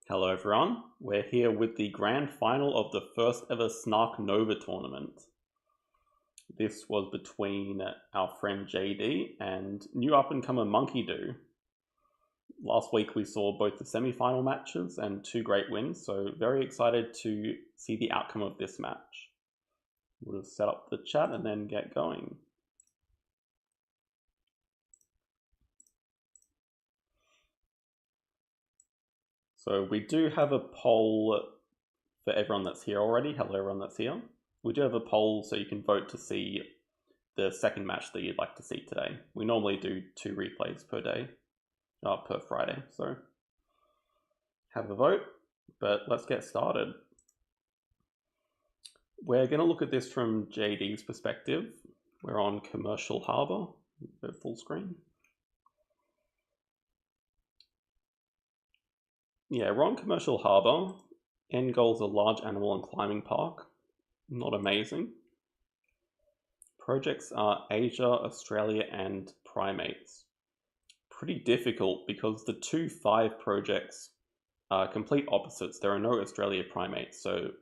Hello everyone, we're here with the grand final of the first ever Snark Nova tournament. This was between our friend JD and new up-and-comer monkeydo. Last week we saw both the semi-final matches and two great wins, so very excited to see the outcome of this match. We'll just set up the chat and then get going. So we do have a poll for everyone that's here already. Hello everyone that's here. We do have a poll so you can vote to see the second match that you'd like to see today. We normally do 2 replays per day, per Friday, so have a vote, but let's get started. We're going to look at this from JD's perspective. We're on Commercial Harbour, full screen. Yeah, we're on Commercial Harbour. End goal's a large animal and climbing park. Not amazing. Projects are Asia, Australia, and primates. Pretty difficult because the 2-5 projects are complete opposites. There are no Australia primates, so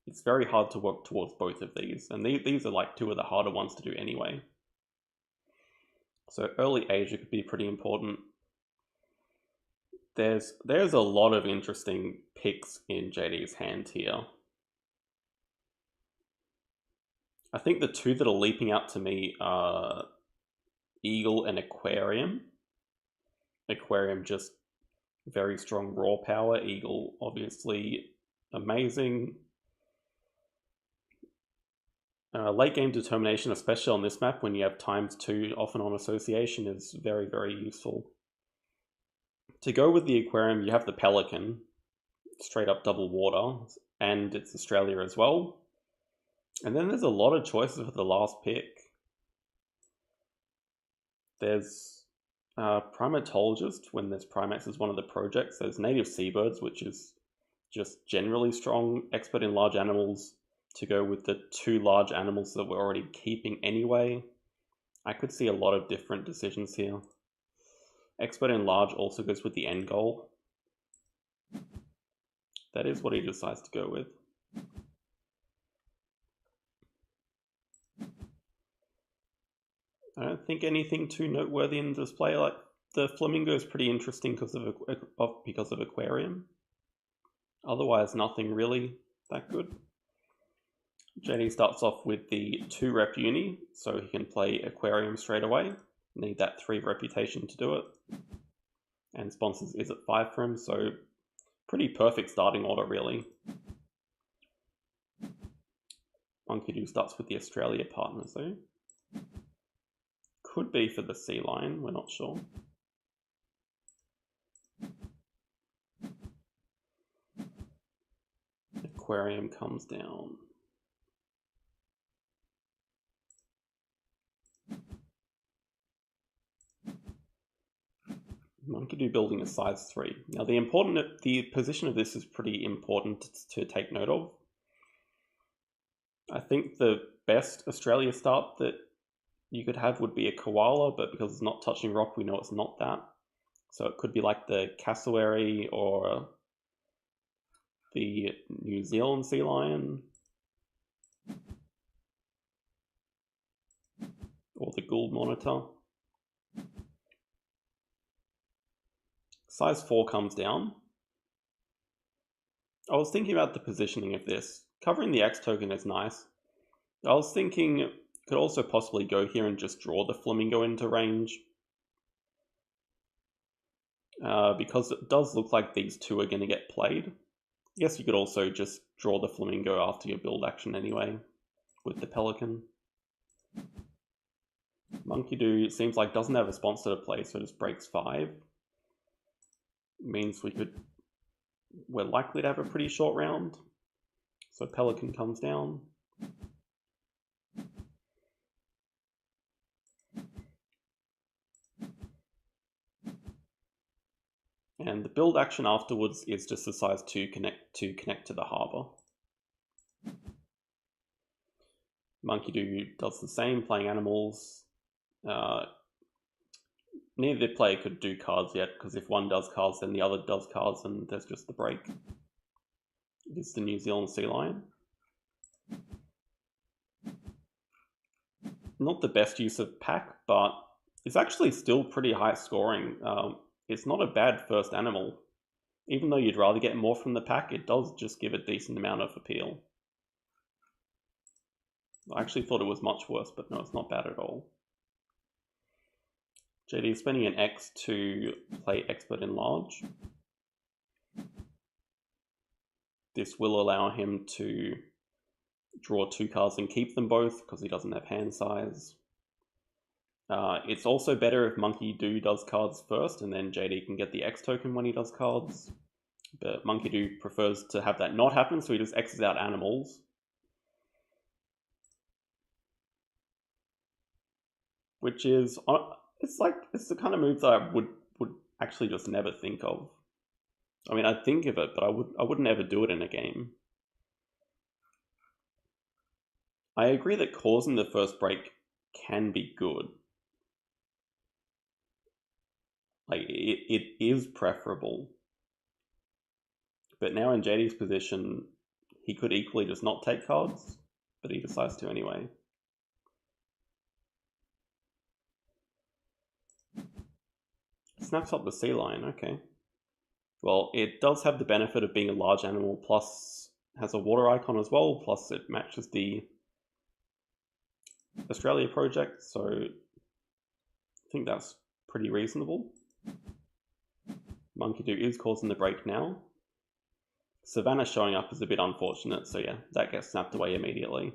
it's very hard to work towards both of these. And these are like 2 of the harder ones to do anyway. So early Asia could be pretty important. There's a lot of interesting picks in JD's hand here. I think the 2 that are leaping out to me are Eagle and Aquarium. Aquarium just very strong raw power. Eagle obviously amazing. Late game determination, especially on this map when you have ×2 often on association, is very, very useful. To go with the Aquarium, you have the Pelican, straight up double water, and it's Australia as well. And then there's a lot of choices for the last pick. There's Primatologist, when there's primates as one of the projects. There's Native Seabirds, which is just generally strong. Expert in large animals, to go with the 2 large animals that we're already keeping anyway. I could see a lot of different decisions here. Expert in large also goes with the end goal. That is what he decides to go with. I don't think anything too noteworthy in the display. Like the flamingo is pretty interesting because of Aquarium. Otherwise, nothing really that good. JD starts off with the 2 rep uni, so he can play Aquarium straight away. Need that 3 reputation to do it. And sponsors is at 5 for him, so pretty perfect starting order really. monkeydo starts with the Australia partners though. Could be for the sea lion, we're not sure. Aquarium comes down. monkeydo building a size 3. Now the position of this is pretty important to take note of. I think the best Australia start that you could have would be a koala, but because it's not touching rock, we know it's not that. So it could be like the cassowary or the New Zealand sea lion. Or the Gould monitor. Size 4 comes down. I was thinking about the positioning of this. Covering the X token is nice. I was thinking could also possibly go here and just draw the flamingo into range. Because it does look like these 2 are going to get played. I guess you could also just draw the flamingo after your build action anyway, with the Pelican. monkeydo seems like doesn't have a sponsor to play, so just breaks 5. Means we're likely to have a pretty short round. So Pelican comes down. And the build action afterwards is just the size 2 connect to the harbour. monkeydo does the same, playing animals. neither player could do cards yet, because if one does cards, then the other does cards, and there's just the break. It is the New Zealand sea lion. Not the best use of pack, but it's actually still pretty high scoring. It's not a bad first animal. Even though you'd rather get more from the pack, it does just give a decent amount of appeal. I actually thought it was much worse, but no, it's not bad at all. JD is spending an X to play Expert Enlarge. This will allow him to draw 2 cards and keep them both, because he doesn't have hand size. It's also better if monkeydo does cards first, and then JD can get the X token when he does cards. But monkeydo prefers to have that not happen, so he just X's out animals. Which is, it's the kind of move that I would actually just never think of. I mean, I'd think of it, but I wouldn't ever do it in a game. I agree that causing the first break can be good. Like, it is preferable. But now in JD's position, he could equally just not take cards, but he decides to anyway. Snaps up the sea lion, okay. Well, it does have the benefit of being a large animal, plus has a water icon as well, plus it matches the Australia project, so I think that's pretty reasonable. Monkeydo is causing the break now. Savannah showing up is a bit unfortunate, so yeah, that gets snapped away immediately.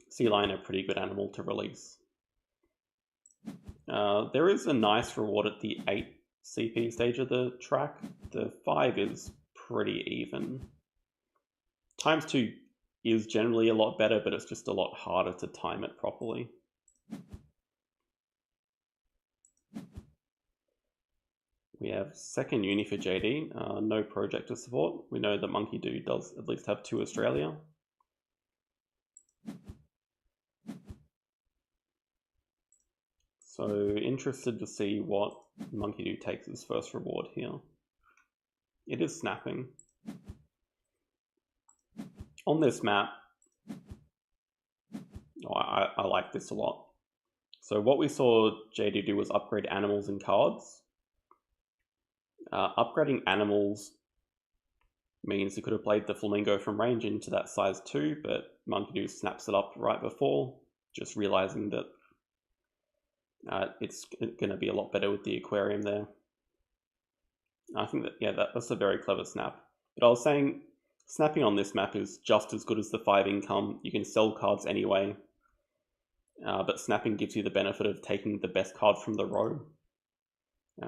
Sea lion, a pretty good animal to release. There is a nice reward at the 8 CP stage of the track. The 5 is pretty even. ×2 is generally a lot better, but it's just a lot harder to time it properly. We have second uni for JD, no projector support. We know that monkeydo does at least have 2 Australia. So interested to see what monkeydo takes as first reward here. It is snapping. On this map, I like this a lot. So what we saw JD do was upgrade animals and cards. Upgrading animals means he could have played the flamingo from range into that size 2, but monkeydo snaps it up right before, just realizing that it's going to be a lot better with the aquarium there. I think that, yeah, that's a very clever snap. But I was saying, snapping on this map is just as good as the 5 income. You can sell cards anyway, but snapping gives you the benefit of taking the best card from the row.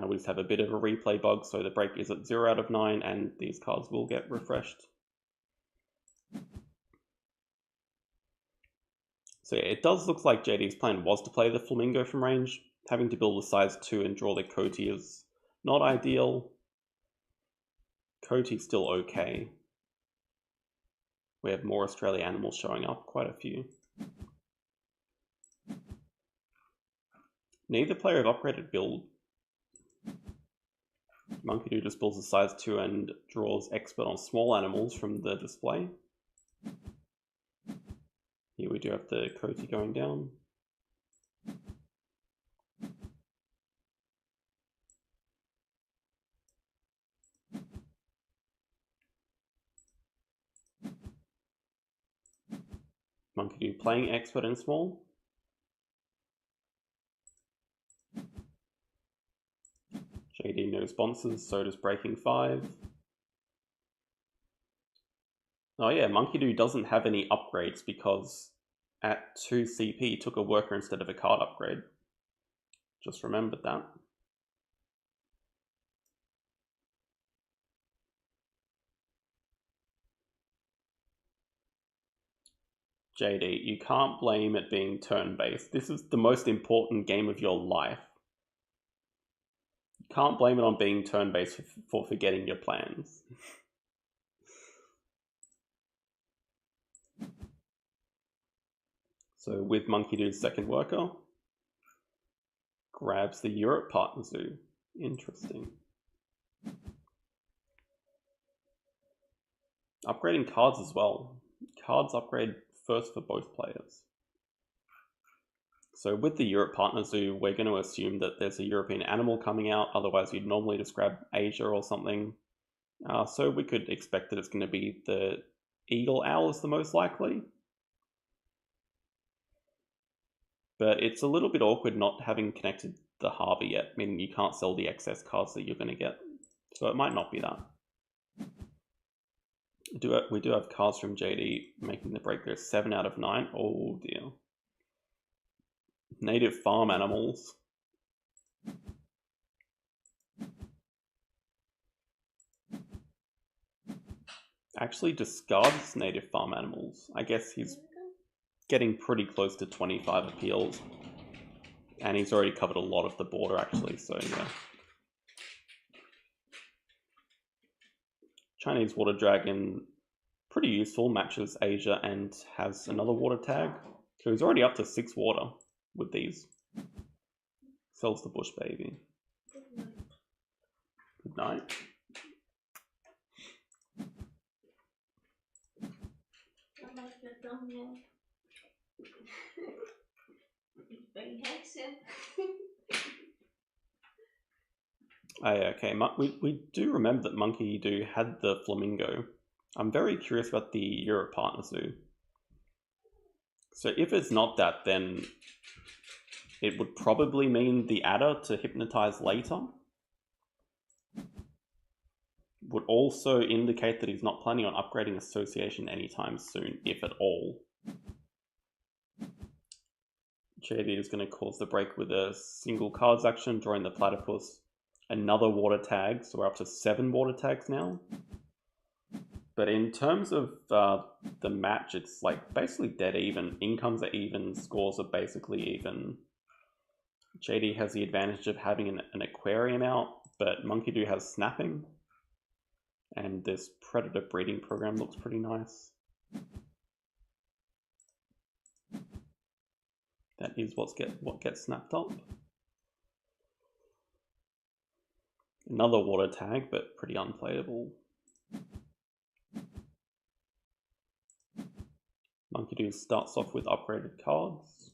We just have a bit of a replay bug, so the break is at 0 out of 9, and these cards will get refreshed. So yeah, it does look like JD's plan was to play the flamingo from range. Having to build a size 2 and draw the Coty is not ideal. Coty's still okay. We have more Australia animals showing up, quite a few. Neither player have upgraded build. Monkeydo just builds a size 2 and draws expert on small animals from the display. Here we do have the Coty going down. Monkeydo playing expert and small. JD no sponsors, so does breaking 5. Oh yeah, monkeydo doesn't have any upgrades because at 2 CP took a worker instead of a card upgrade. Just remembered that. JD, you can't blame it being turn-based. This is the most important game of your life. You can't blame it on being turn-based for forgetting your plans. So with monkeydo's second worker, grabs the Europe Partner Zoo. Interesting. Upgrading cards as well. Cards upgrade first for both players. So with the Europe Partner Zoo, we're going to assume that there's a European animal coming out, otherwise you'd normally just grab Asia or something. So we could expect that it's going to be the Eagle Owl is the most likely. But it's a little bit awkward not having connected the Harbour yet, meaning you can't sell the excess cards that you're going to get. So it might not be that. We do have cards from JD making the break there. 7 out of 9. Oh dear. Native farm animals. Actually discards native farm animals. I guess he's getting pretty close to 25 appeals. And he's already covered a lot of the border actually, so yeah. Chinese Water Dragon, pretty useful, matches Asia and has another water tag. So he's already up to 6 water with these. Sells the Bush Baby. Good night. Very handsome. Okay, we do remember that monkeydo had the flamingo. I'm very curious about the Europe Partner Zoo. So if it's not that, then it would probably mean the adder to hypnotize later. Would also indicate that he's not planning on upgrading association anytime soon, if at all. JD is going to cause the break with a single cards action, drawing the platypus. Another water tag, so we're up to 7 water tags now. But in terms of the match, it's like basically dead even. Incomes are even, scores are basically even. JD has the advantage of having an aquarium out, but monkeydo has snapping. And this predator breeding program looks pretty nice. That is what gets snapped up. Another water tag, but pretty unplayable. monkeydo starts off with upgraded cards.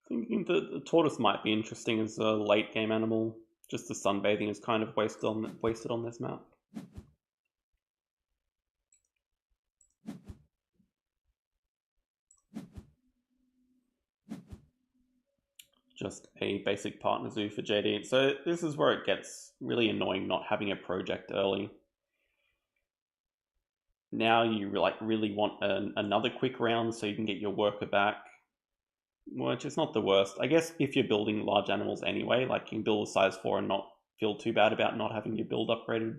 Thinking that the tortoise might be interesting as a late game animal. Just the sunbathing is kind of wasted on this map. Just a basic partner zoo for JD. So this is where it gets really annoying not having a project early. Now you really want another quick round so you can get your worker back, which is not the worst. I guess if you're building large animals anyway, like you can build a size 4 and not feel too bad about not having your build upgraded.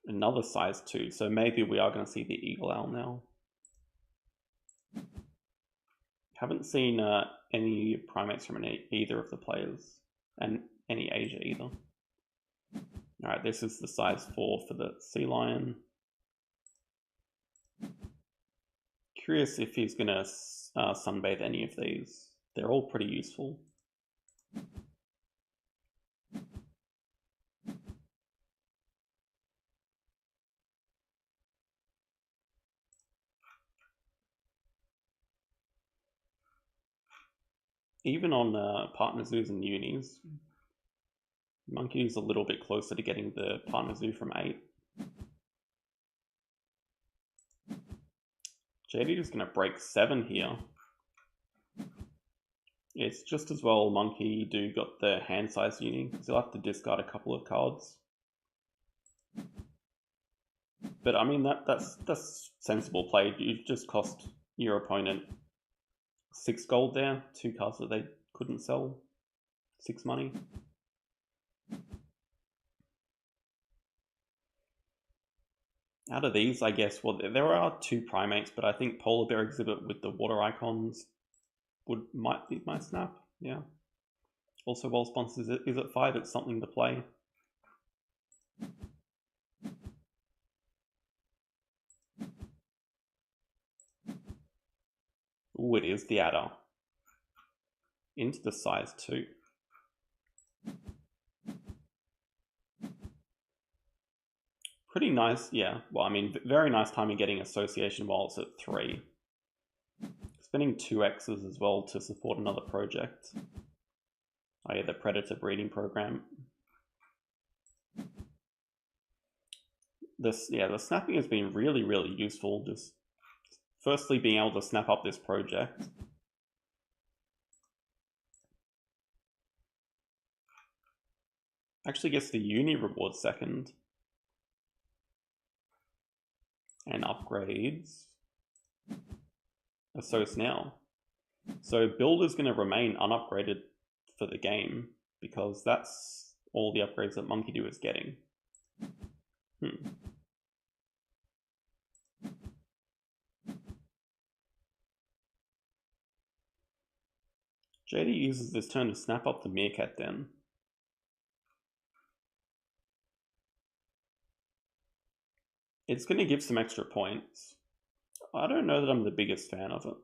Another size 2, so maybe we are going to see the eagle owl now. Haven't seen any primates from either of the players, and any Asia either. Alright, this is the size 4 for the sea lion. Curious if he's going to sunbathe any of these. They're all pretty useful. Even on partner zoos and unis, monkey's a little bit closer to getting the partner zoo from 8. JD is going to break 7 here. It's just as well monkeydo got the hand size uni, because he'll have to discard a couple of cards. But I mean, that's sensible play. You've just cost your opponent 6 gold there, 2 cards that they couldn't sell, 6 money. Out of these, I guess, well, there are 2 primates, but I think polar bear exhibit with the water icons might be my snap. Yeah. Also, while sponsors is at 5, it's something to play. Oh, it is the adder. Into the size 2. Pretty nice, yeah. Well, I mean, very nice timing getting association while it's at 3. Spending 2 X's as well to support another project. Oh yeah, the Predator breeding program. The snapping has been really, really useful. Just firstly being able to snap up this project. Actually gets the uni reward second. And upgrades. So now. So build is going to remain unupgraded for the game because that's all the upgrades that monkeydo is getting. JD uses this turn to snap up the meerkat den. It's going to give some extra points. I don't know that I'm the biggest fan of it.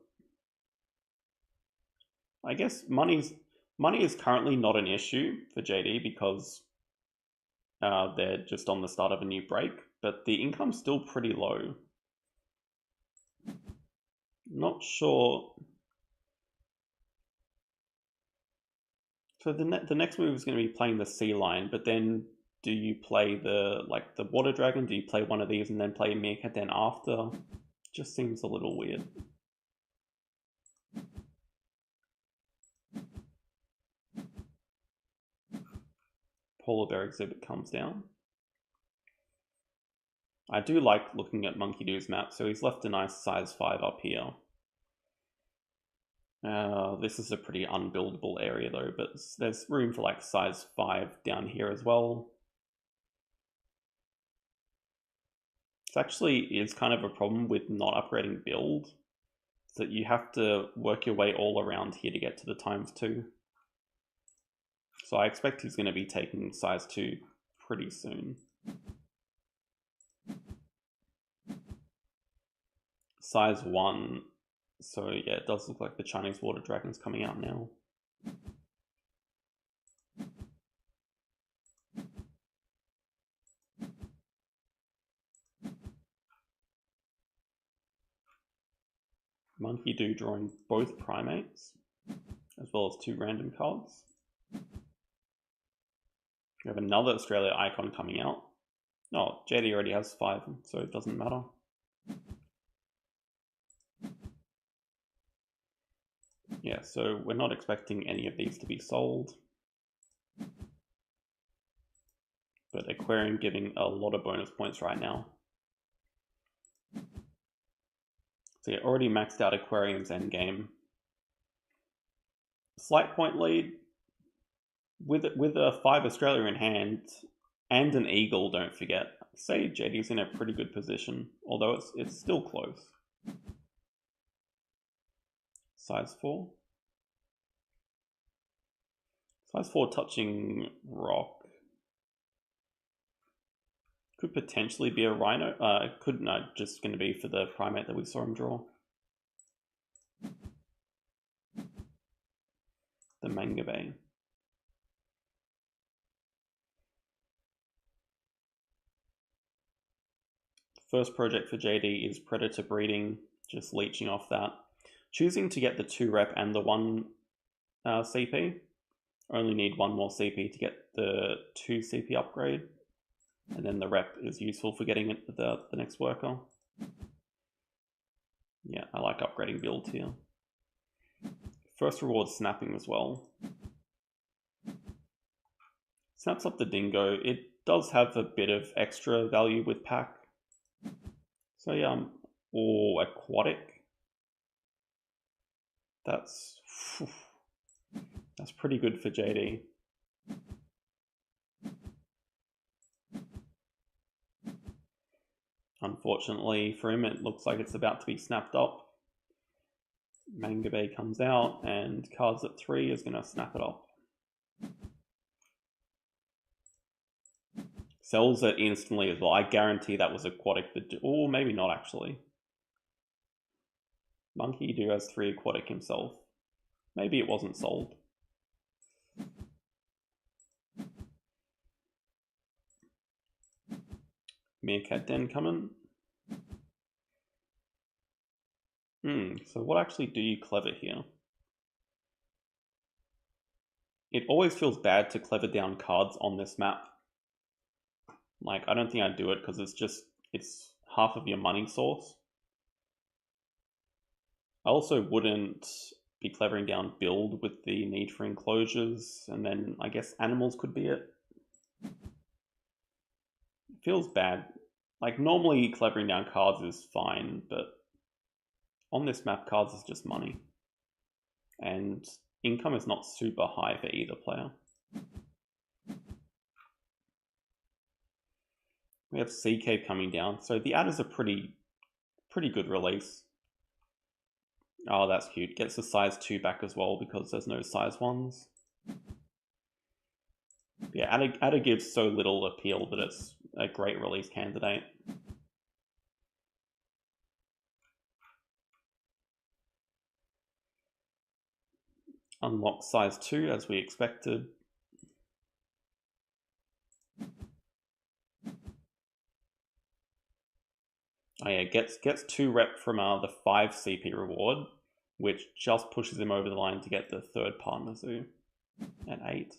I guess money is currently not an issue for JD because they're just on the start of a new break, but the income's still pretty low. Not sure. So the next move is going to be playing the sea lion, but then do you play the water dragon? Do you play one of these and then play a meerkat then after? Just seems a little weird. Polar bear exhibit comes down. I do like looking at monkeydo's map, so he's left a nice size 5 up here. This is a pretty unbuildable area though, but there's room for like size 5 down here as well. It actually is kind of a problem with not upgrading build, so that you have to work your way all around here to get to the ×2. So I expect he's going to be taking size 2 pretty soon. Size 1. So yeah, it does look like the Chinese water dragon's coming out now. monkeydo drawing both primates, as well as 2 random cards. We have another Australia icon coming out. Oh, JD already has 5, so it doesn't matter. Yeah, so we're not expecting any of these to be sold. But Aquarium giving a lot of bonus points right now. So yeah, already maxed out Aquarium's endgame. Slight point lead. With a 5 Australia in hand and an eagle, don't forget. Say JD's in a pretty good position, although it's still close. Size 4. Size 4 touching rock. Could potentially be a rhino. Could not, just going to be for the primate that we saw him draw. The Mangabe. First project for JD is Predator breeding, just leeching off that. Choosing to get the 2 rep and the 1 CP. Only need 1 more CP to get the 2 CP upgrade. And then the rep is useful for getting it the next worker. Yeah, I like upgrading builds here. First reward snapping as well. Snaps up the dingo. It does have a bit of extra value with pack. So yeah, or aquatic. That's pretty good for JD. Unfortunately for him, it looks like it's about to be snapped up. Mangabe comes out, and cards at 3 is going to snap it up. Sells it instantly as well. I guarantee that was aquatic. Oh, maybe not actually. monkeydo has 3 aquatic himself. Maybe it wasn't sold. Meerkat Den coming. So what actually do you clever here? It always feels bad to clever down cards on this map. Like, I don't think I'd do it because it's half of your money source. I also wouldn't be clevering down build with the need for enclosures, and then I guess animals could be it. It feels bad. Like, normally clevering down cards is fine, but on this map, cards is just money. And income is not super high for either player. We have Sea Cave coming down, so the adders are pretty good release. Oh, that's cute. Gets the size 2 back as well because there's no size 1s. Yeah, adder gives so little appeal that it's a great release candidate. Unlock size 2 as we expected. Oh yeah, gets 2 rep from the 5 CP reward, which just pushes him over the line to get the 3rd partner zoo at 8.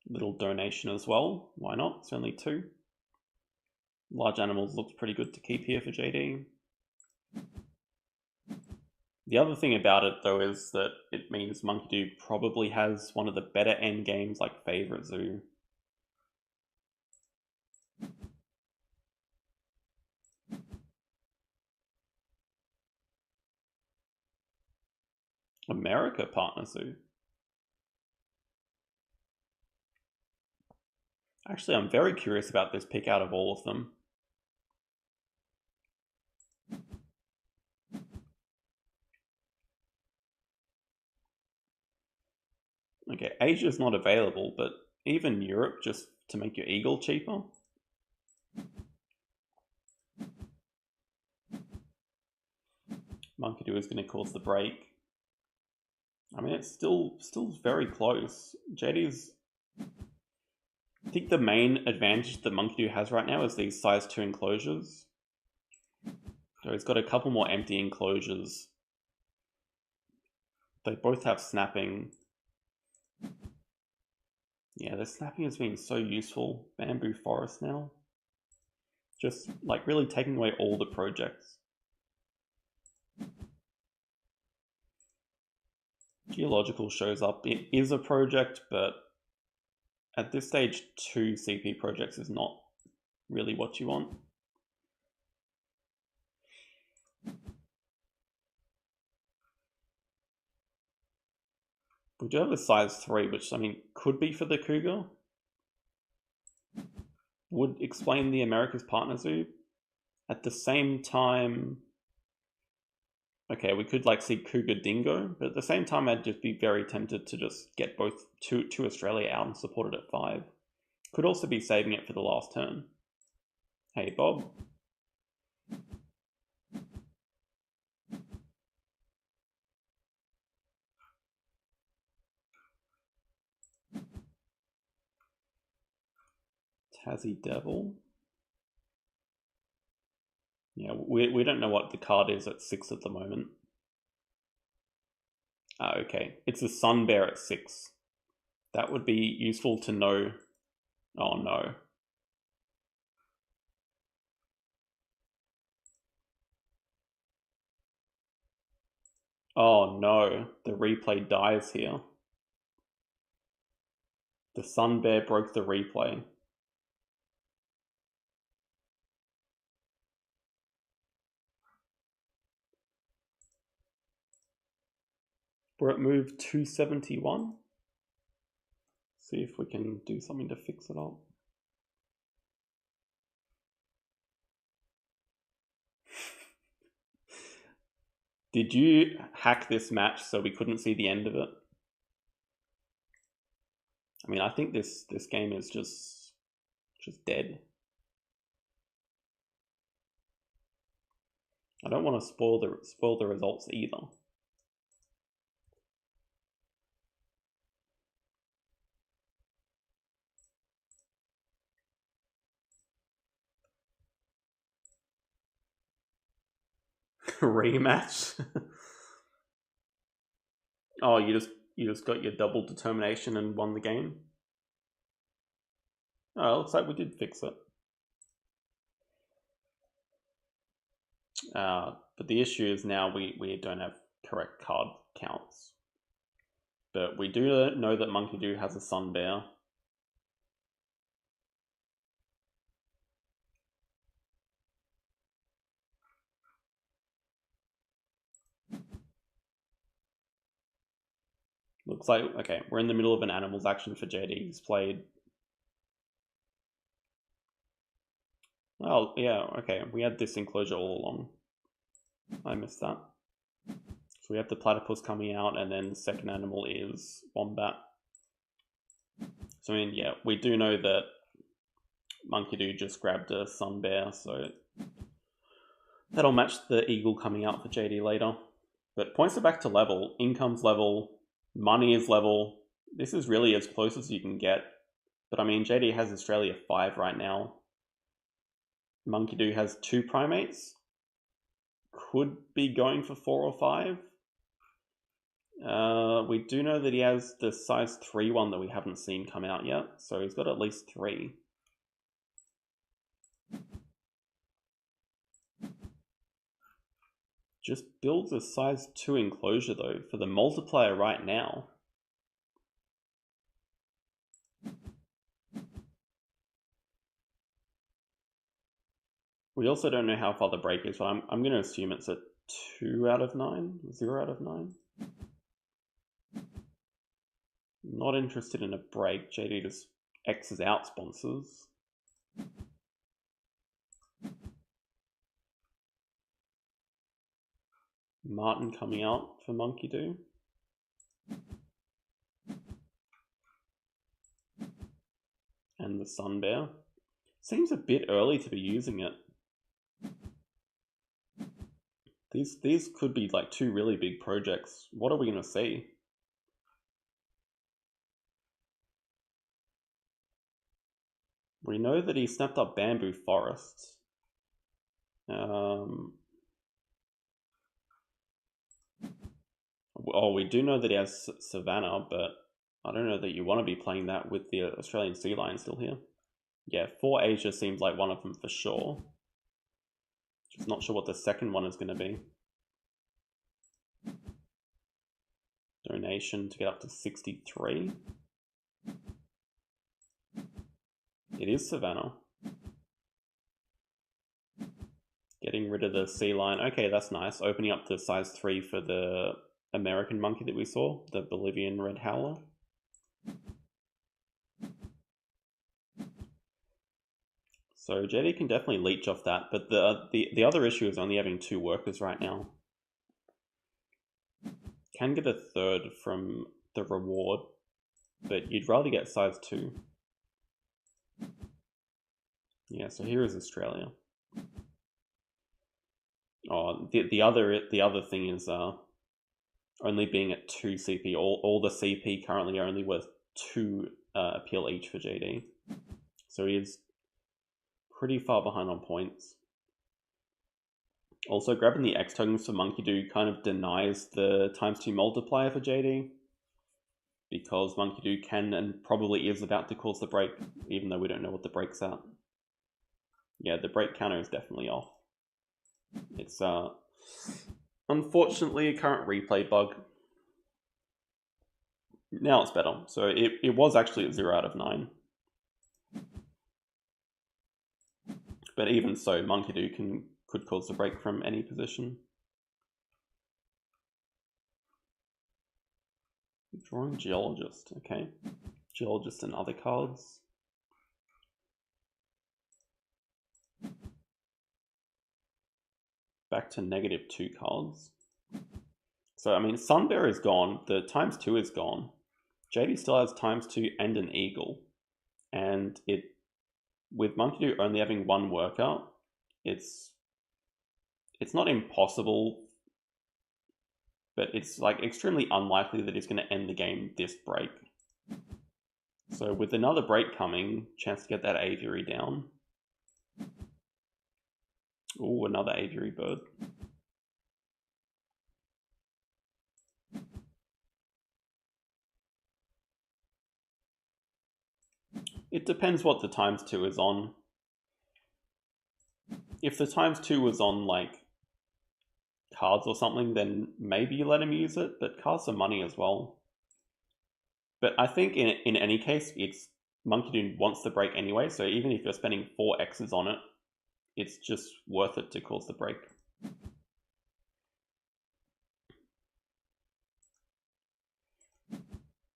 Little donation as well, why not? It's only 2. Large animals looks pretty good to keep here for JD. The other thing about it though is that it means monkeydo probably has one of the better end games like favorite zoo. America partner zoo. Actually, I'm very curious about this pick out of all of them. Okay, Asia's not available, but even Europe, just to make your eagle cheaper. monkeydo is going to cause the break. I mean, it's still very close. JD's... I think the main advantage that monkeydo has right now is these size 2 enclosures. So he's got a couple more empty enclosures. They both have snapping. Yeah, the snapping has been so useful. Bamboo forest now. Just like really taking away all the projects. Geological shows up. It is a project, but at this stage, 2 CP projects is not really what you want. We do have a size 3, which, I mean, could be for the cougar. Would explain the America's Partner Zoo. At the same time... Okay, we could like see cougar dingo, but at the same time I'd just be very tempted to just get both two Australia out and support it at 5. Could also be saving it for the last turn. Hey Bob. Tassie Devil. Yeah, we don't know what the card is at 6 at the moment. Ah, okay. It's a Sun Bear at 6. That would be useful to know. Oh no. Oh no, the replay dies here. The Sun Bear broke the replay. We're at move 271. See if we can do something to fix it up. Did you hack this match so we couldn't see the end of it? I mean, I think this game is just dead. I don't want to spoil the results either. Rematch. Oh, you just got your double determination and won the game. Oh, it looks like we did fix it. But the issue is now we don't have correct card counts. But we do know that monkeydo has a sun bear. Looks like, okay, we're in the middle of an animals action for JD. He's played... Oh, yeah, okay, we had this enclosure all along. I missed that. So we have the platypus coming out, and then the second animal is wombat. So, I mean, yeah, we do know that monkeydo just grabbed a sun bear, so that'll match the eagle coming out for JD later. But points are back to level, income's level, money is level. This is really as close as you can get. But I mean, JD has Australia 5 right now. monkeydo has 2 primates. Could be going for 4 or 5. We do know that he has the size 3 one that we haven't seen come out yet. So he's got at least 3. Just builds a size 2 enclosure though for the multiplier right now. We also don't know how far the break is, but I'm going to assume it's a 2 out of 9, 0 out of 9. Not interested in a break. JD just X's out sponsors. Martin coming out for monkeydo. And the sun bear. Seems a bit early to be using it. These could be like 2 really big projects. What are we going to see? We know that he snapped up bamboo forests. Oh, we do know that he has Savannah, but I don't know that you want to be playing that with the Australian sea lion still here. Yeah, 4 Asia seems like one of them for sure. Just not sure what the second one is going to be. Donation to get up to 63. It is Savannah. Getting rid of the sea lion. Okay, that's nice. Opening up the size 3 for the American monkey that we saw, the Bolivian red howler. So JD can definitely leech off that, but the other issue is only having 2 workers right now. Can get a 3rd from the reward, but you'd rather get size 2. Yeah, so here is Australia. Oh, the other thing is only being at 2 CP. All the CP currently are only worth 2 appeal each for JD. So he is pretty far behind on points. Also, grabbing the X tokens for monkeydo kind of denies the ×2 multiplier for JD, because monkeydo can and probably is about to cause the break, even though we don't know what the break's at. Yeah, the break counter is definitely off. It's unfortunately a current replay bug. Now it's better. So it was actually at 0 out of 9. But even so, monkeydo could cause the break from any position. Drawing geologist, okay. Geologist and other cards. Back to -2 cards. So, I mean, Sunbear is gone. The ×2 is gone. JD still has ×2 and an eagle. And with monkeydo only having 1 worker, it's it's not impossible, but it's like extremely unlikely that he's going to end the game this break. So with another break coming, chance to get that aviary down. Ooh, another aviary bird. It depends what the ×2 is on. If the ×2 was on like cards or something, then maybe you let him use it, but cards are money as well. But I think in any case, it's monkeydo wants the break anyway, so even if you're spending 4 X's on it, it's just worth it to cause the break.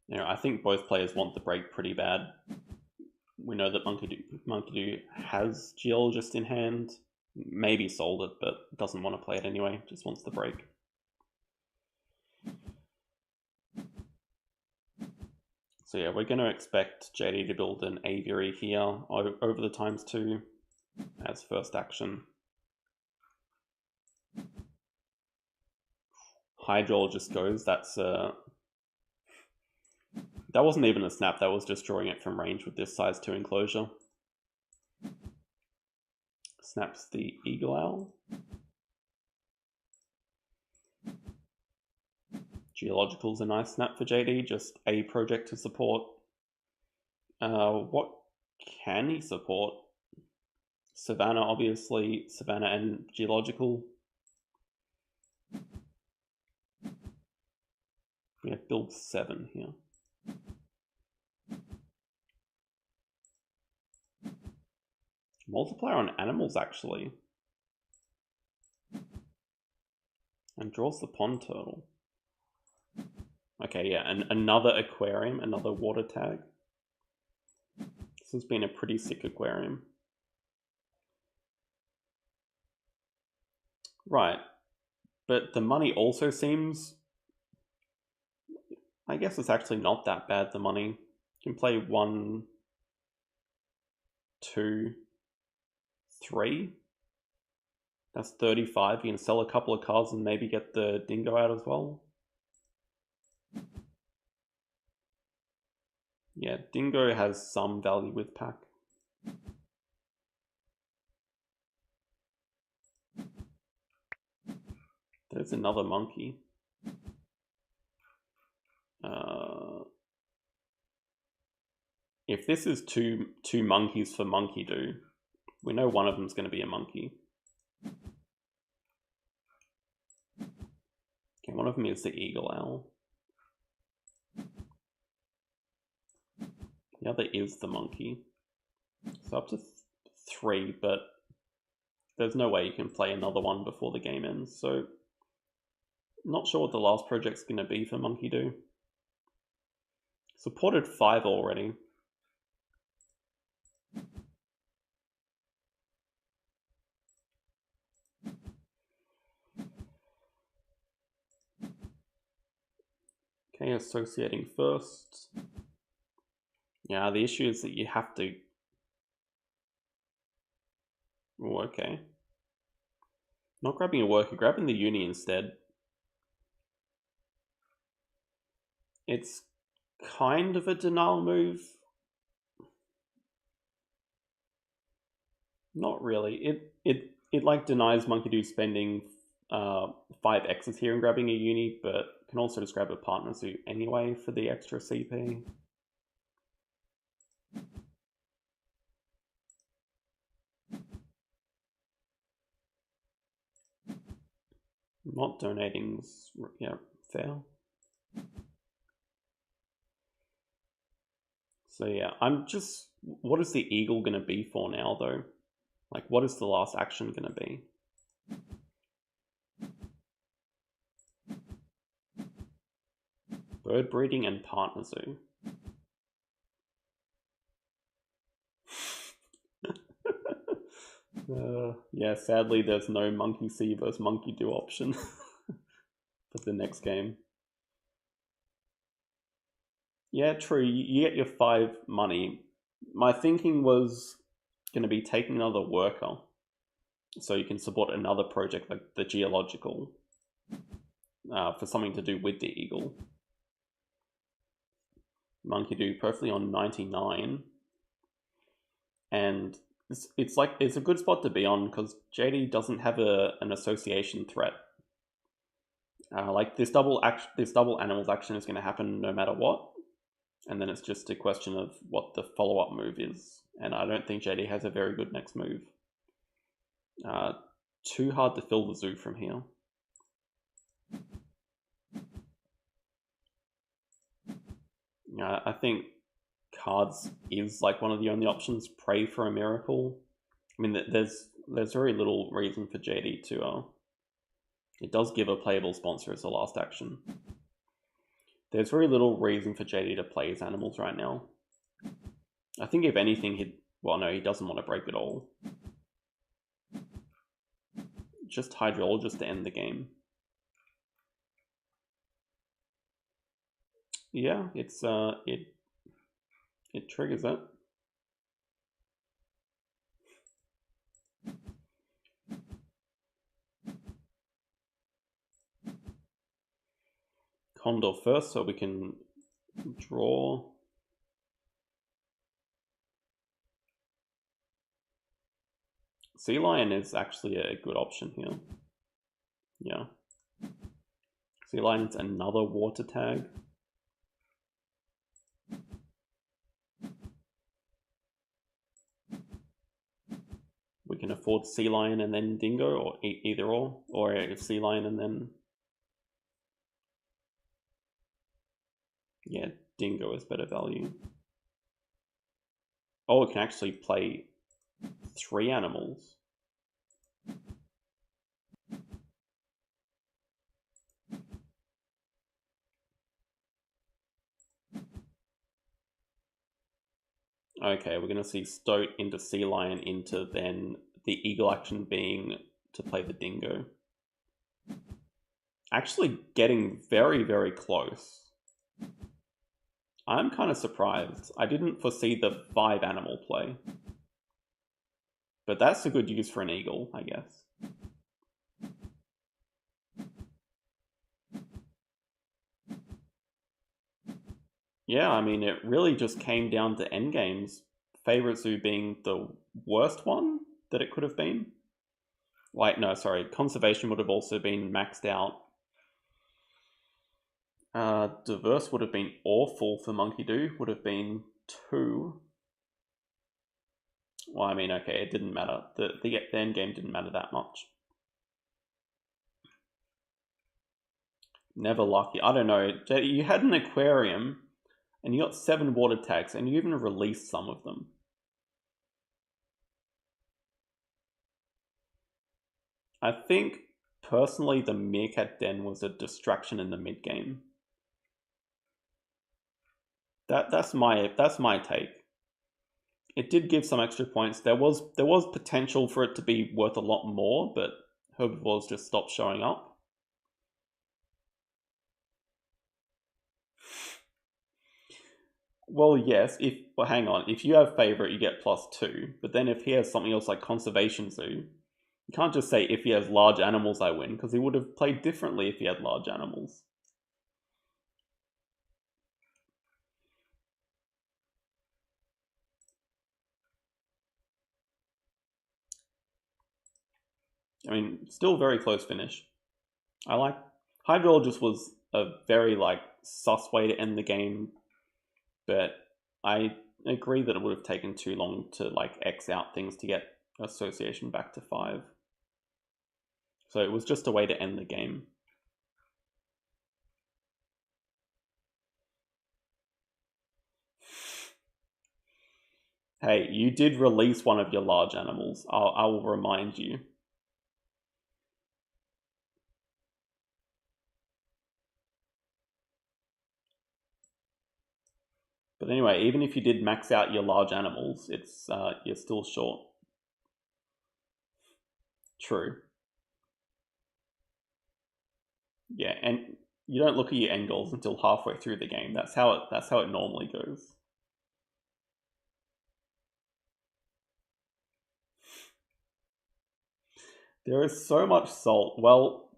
You know, I think both players want the break pretty bad. We know that monkeydo has Geologist in hand, maybe sold it, but doesn't want to play it anyway, just wants the break. So yeah, we're going to expect JD to build an aviary here over the ×2 as first action. Hydrologist goes, that's that wasn't even a snap, that was just drawing it from range with this size 2 enclosure. Snaps the Eagle Owl. Geological's a nice snap for JD, just a project to support. What can he support? Savannah, obviously. Savannah and Geological. Yeah, build 7 here. Multiplier on animals, actually. And draws the pond turtle. Okay, yeah, and another aquarium, another water tag. This has been a pretty sick aquarium. Right, but the money also seems... I guess it's actually not that bad, the money. You can play 1, 2, 3. That's 35. You can sell a couple of cards and maybe get the dingo out as well. Yeah, dingo has some value with pack. There's another monkey. If this is two monkeys for monkeydo, we know one of them's going to be a monkey. Okay, one of them is the Eagle Owl. The other is the monkey. So up to 3, but there's no way you can play another one before the game ends. So not sure what the last project's going to be for monkeydo. Supported 5 already. Okay, associating first. Yeah, the issue is that you have to... Oh, okay. Not grabbing a worker, grabbing the uni instead. It's kind of a denial move. Not really. It like denies monkeydo spending 5 X's here and grabbing a uni, but can also just grab a partner zoo anyway for the extra CP. Not donating, yeah, fair. So yeah, I'm just, what is the eagle going to be for now though? Like, what is the last action going to be? Bird breeding and partner zoo. Yeah, sadly there's no monkey see versus monkeydo option for the next game. Yeah, true, you get your 5 money. My thinking was going to be taking another worker So you can support another project like the geological for something to do with the eagle. monkeydo perfectly on 99. And it's a good spot to be on because JD doesn't have an association threat. Like this double animals action is going to happen no matter what, and then it's just a question of what the follow-up move is. And I don't think JD has a very good next move. Too hard to fill the zoo from here. I think cards is like one of the only options. Pray for a miracle. I mean, there's very little reason for JD to. It does give a playable sponsor as the last action. There's very little reason for JD to play his animals right now. I think if anything, he doesn't want to break it all. Just hydrologist to end the game. Yeah, it's it triggers it. Condor first, so we can draw. Sea Lion is actually a good option here. Yeah. Sea Lion's another water tag. We can afford Sea Lion and then Dingo, or either or Sea Lion and then... Yeah, Dingo is better value. Oh, it can actually play 3 animals. Okay, we're going to see Stoat into Sea Lion into then the Eagle action being to play the Dingo. Actually getting very, very close. I'm kind of surprised. I didn't foresee the 5 animal play. But that's a good use for an Eagle, I guess. Yeah, I mean, it really just came down to endgames. Favorite Zoo being the worst one that it could have been. Like, no, sorry, Conservation would have also been maxed out. Diverse would have been awful for monkeydo, would have been 2. Well, I mean, okay, it didn't matter. The end game didn't matter that much. Never lucky. I don't know. You had an aquarium, and you got 7 water tags, and you even released some of them. I think, personally, the Meerkat Den was a distraction in the mid-game. That's my take. It did give some extra points. There was potential for it to be worth a lot more, but herbivores just stopped showing up. Well, yes. Hang on. If you have favorite, you get +2. But then if he has something else like Conservation Zoo, you can't just say if he has large animals, I win, because he would have played differently if he had large animals. I mean, still very close finish. I like Hydrologist was a very sus way to end the game, but I agree that it would have taken too long to X out things to get association back to 5. So it was just a way to end the game. Hey, you did release one of your large animals. I will remind you. But anyway, even if you did max out your large animals, it's you're still short. True. Yeah, and you don't look at your end goals until halfway through the game. That's how it normally goes. There is so much salt. Well,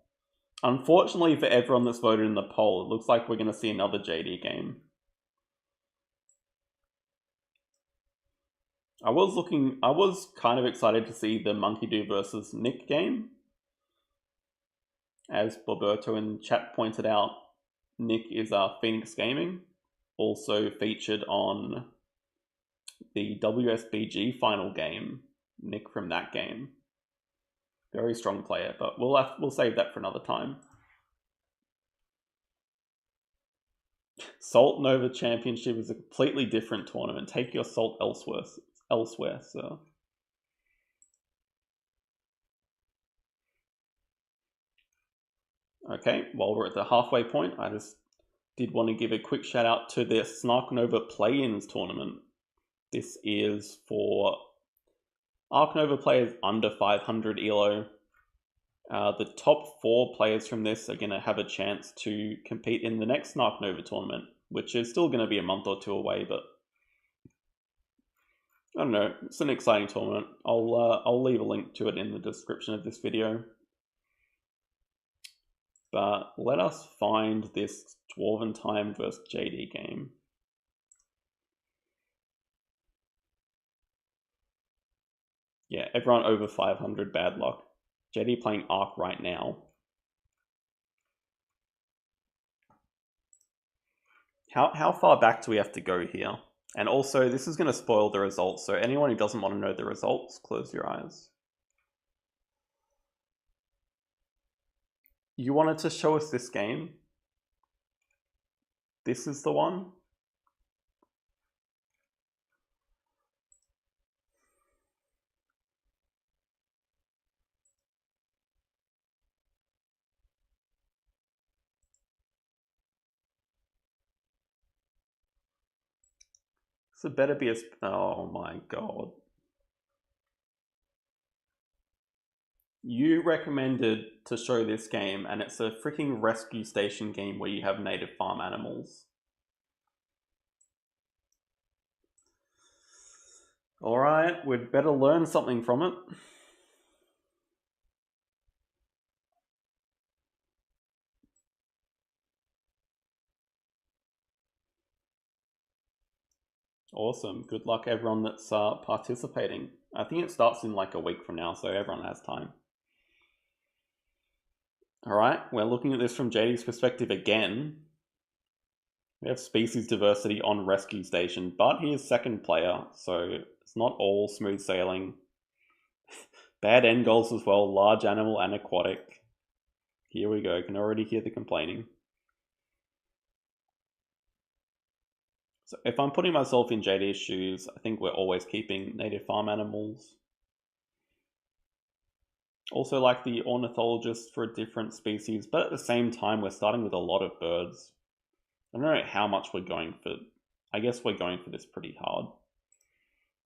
unfortunately for everyone that's voted in the poll, it looks like we're going to see another JD game. I was kind of excited to see the monkeydo versus Nick game. As Boberto in chat pointed out, Nick is Phoenix Gaming, also featured on the WSBG final game. Nick from that game. Very strong player, but we'll save that for another time. Salt Nova Championship is a completely different tournament. Take your salt elsewhere, sir. Okay, while we're at the halfway point, I just did want to give a quick shout out to the Snark Nova play-ins tournament. This is for Ark Nova players under 500 ELO. The top 4 players from this are going to have a chance to compete in the next Snark Nova tournament, which is still going to be a month or 2 away, but I don't know, it's an exciting tournament. I'll leave a link to it in the description of this video. But let us find this Dwarven Time vs JD game. Yeah, everyone over 500, bad luck. JD playing Ark right now. How far back do we have to go here? And also, this is going to spoil the results, so anyone who doesn't want to know the results, close your eyes. You wanted to show us this game? This is the one? So it better be a... Oh my god. You recommended to show this game, and it's a freaking rescue station game where you have native farm animals. Alright, we'd better learn something from it. Awesome. Good luck everyone that's participating. I think it starts in like a week from now, so everyone has time. Alright, we're looking at this from JD's perspective again. We have species diversity on rescue station, but he is second player, so it's not all smooth sailing. Bad end goals as well, large animal and aquatic. Here we go, can already hear the complaining. So if I'm putting myself in JD's shoes, I think we're always keeping native farm animals. Also like the ornithologist for a different species, but at the same time we're starting with a lot of birds. I don't know how much we're going for. I guess we're going for this pretty hard.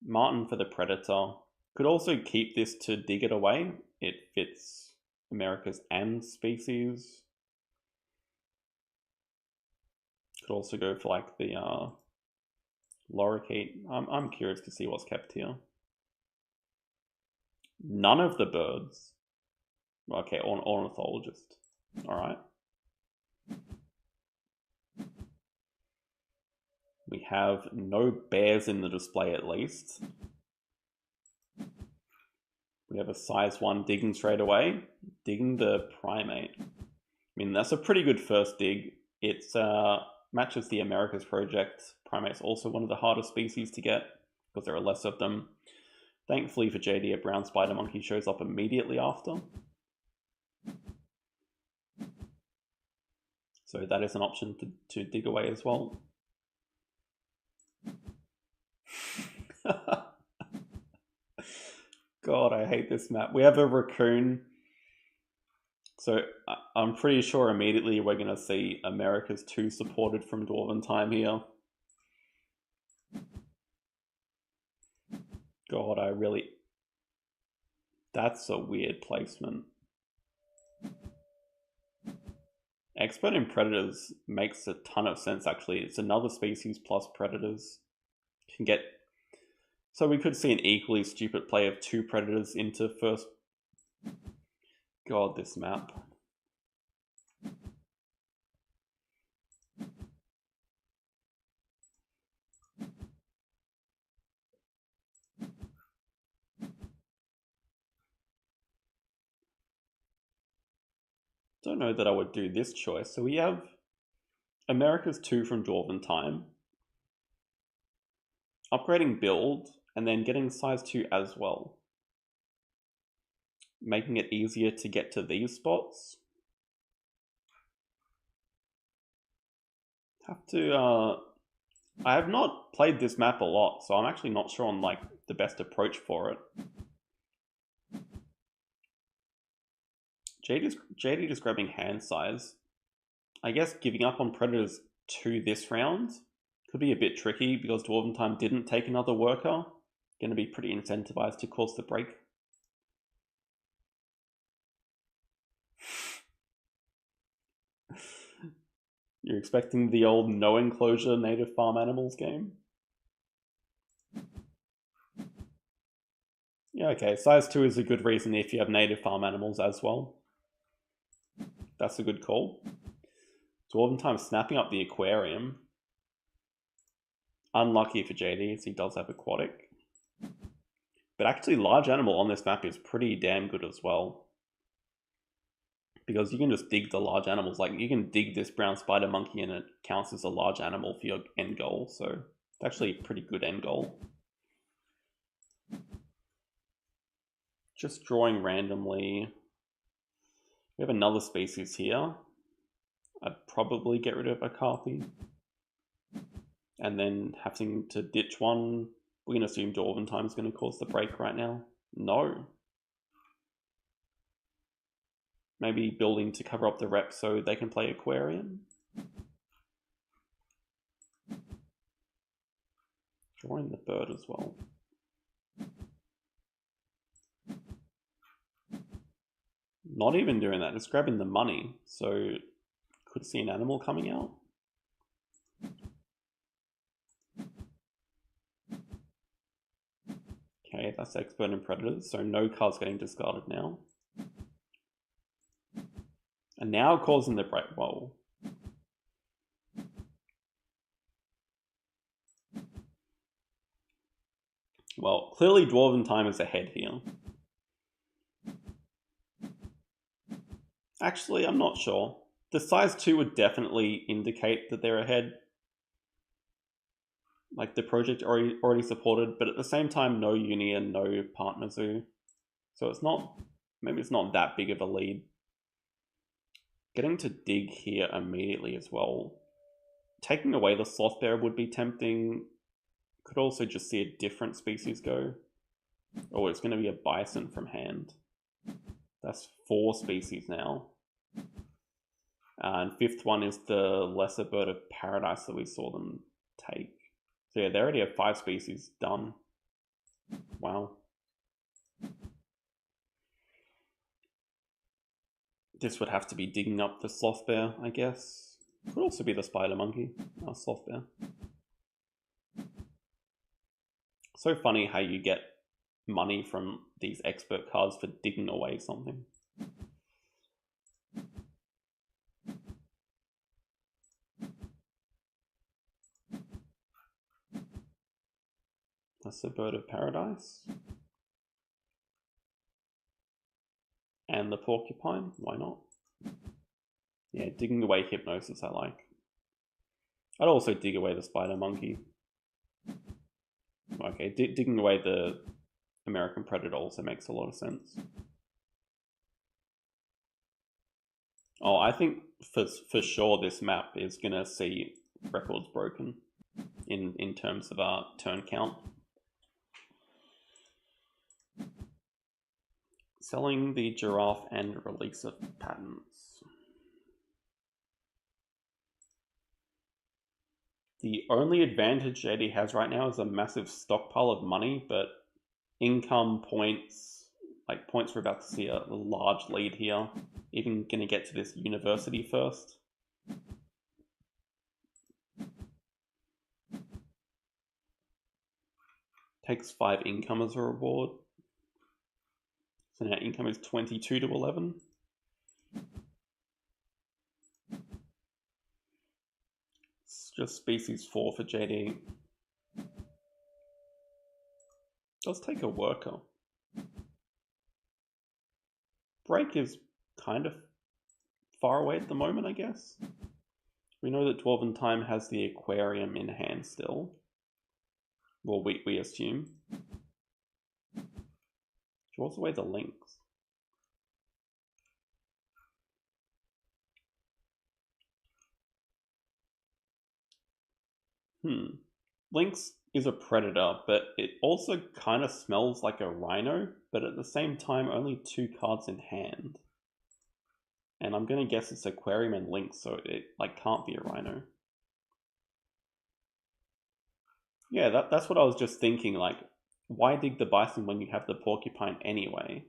Martin for the predator. Could also keep this to dig it away. It fits America's and species. Could also go for like the lorikeet. I'm curious to see what's kept here. None of the birds. Okay, ornithologist. Alright. We have no bears in the display at least. We have a size 1 digging straight away. Digging the primate. I mean, that's a pretty good first dig. It matches the Americas project. Primate's also one of the hardest species to get because there are less of them. Thankfully for JD, a brown spider monkey shows up immediately after. So that is an option to dig away as well. God, I hate this map. We have a raccoon. So I'm pretty sure immediately we're going to see America's 2 supported from Dwarven Time here. God, I really... That's a weird placement. Expert in Predators makes a ton of sense, actually. It's another species plus Predators. Can get... So we could see an equally stupid play of 2 Predators into first... God, this map. Don't know that I would do this choice. So we have America's 2 from Dwarven Time, upgrading build, and then getting size 2 as well, making it easier to get to these spots. Have to, I have not played this map a lot, so I'm actually not sure on like the best approach for it. JD just grabbing hand size. I guess giving up on Predators 2 this round could be a bit tricky because Dwarven Time didn't take another worker. Going to be pretty incentivized to cause the break. You're expecting the old no enclosure native farm animals game? Yeah, okay. Size 2 is a good reason if you have native farm animals as well. That's a good call. Dwarven Time snapping up the aquarium. Unlucky for JD as he does have aquatic. But actually large animal on this map is pretty damn good as well. Because you can just dig the large animals. Like you can dig this brown spider monkey and it counts as a large animal for your end goal. So it's actually a pretty good end goal. Just drawing randomly. We have another species here. I'd probably get rid of a Carthy. And then having to ditch one. We're going to assume Dwarven Time is going to cause the break right now. No. Maybe building to cover up the rep so they can play aquarium. Drawing the bird as well. Not even doing that, just grabbing the money. So could see an animal coming out. Okay, that's expert in predators, so no cards getting discarded now. And now causing the break. Whoa. Well, clearly Dwarven Time is ahead here. Actually, I'm not sure. The size 2 would definitely indicate that they're ahead. Like the project already supported, but at the same time, no uni and no partner zoo. So it's not, maybe it's not that big of a lead. Getting to dig here immediately as well. Taking away the sloth bear would be tempting. Could also just see a different species go. Oh, it's going to be a bison from hand. That's 4 species now. And 5th one is the lesser bird of paradise that we saw them take. So yeah, they already have 5 species done. Wow. This would have to be digging up the sloth bear, I guess. Could also be the spider monkey. Oh, sloth bear. So funny how you get money from these expert cards for digging away something. That's the bird of paradise. And the porcupine, why not? Yeah, digging away hypnosis I like. I'd also dig away the spider monkey. Okay, digging away the American predator also makes a lot of sense. Oh, I think for sure this map is gonna see records broken in terms of our turn count. Selling the giraffe and release of patents. The only advantage JD has right now is a massive stockpile of money, but income points, like points we're about to see a large lead here. Even gonna get to this university first. Takes 5 income as a reward. So now income is 22 to 11. just species 4 for JD. Does take a worker. Break is kind of far away at the moment, I guess. We know that Dwarven Time has the aquarium in hand still. Well, we assume. Draws away the links. Lynx is a predator, but it also kind of smells like a rhino, but at the same time only 2 cards in hand. And I'm gonna guess it's aquarium and lynx, so it like can't be a rhino. Yeah, that's what I was just thinking, like, why dig the bison when you have the porcupine anyway?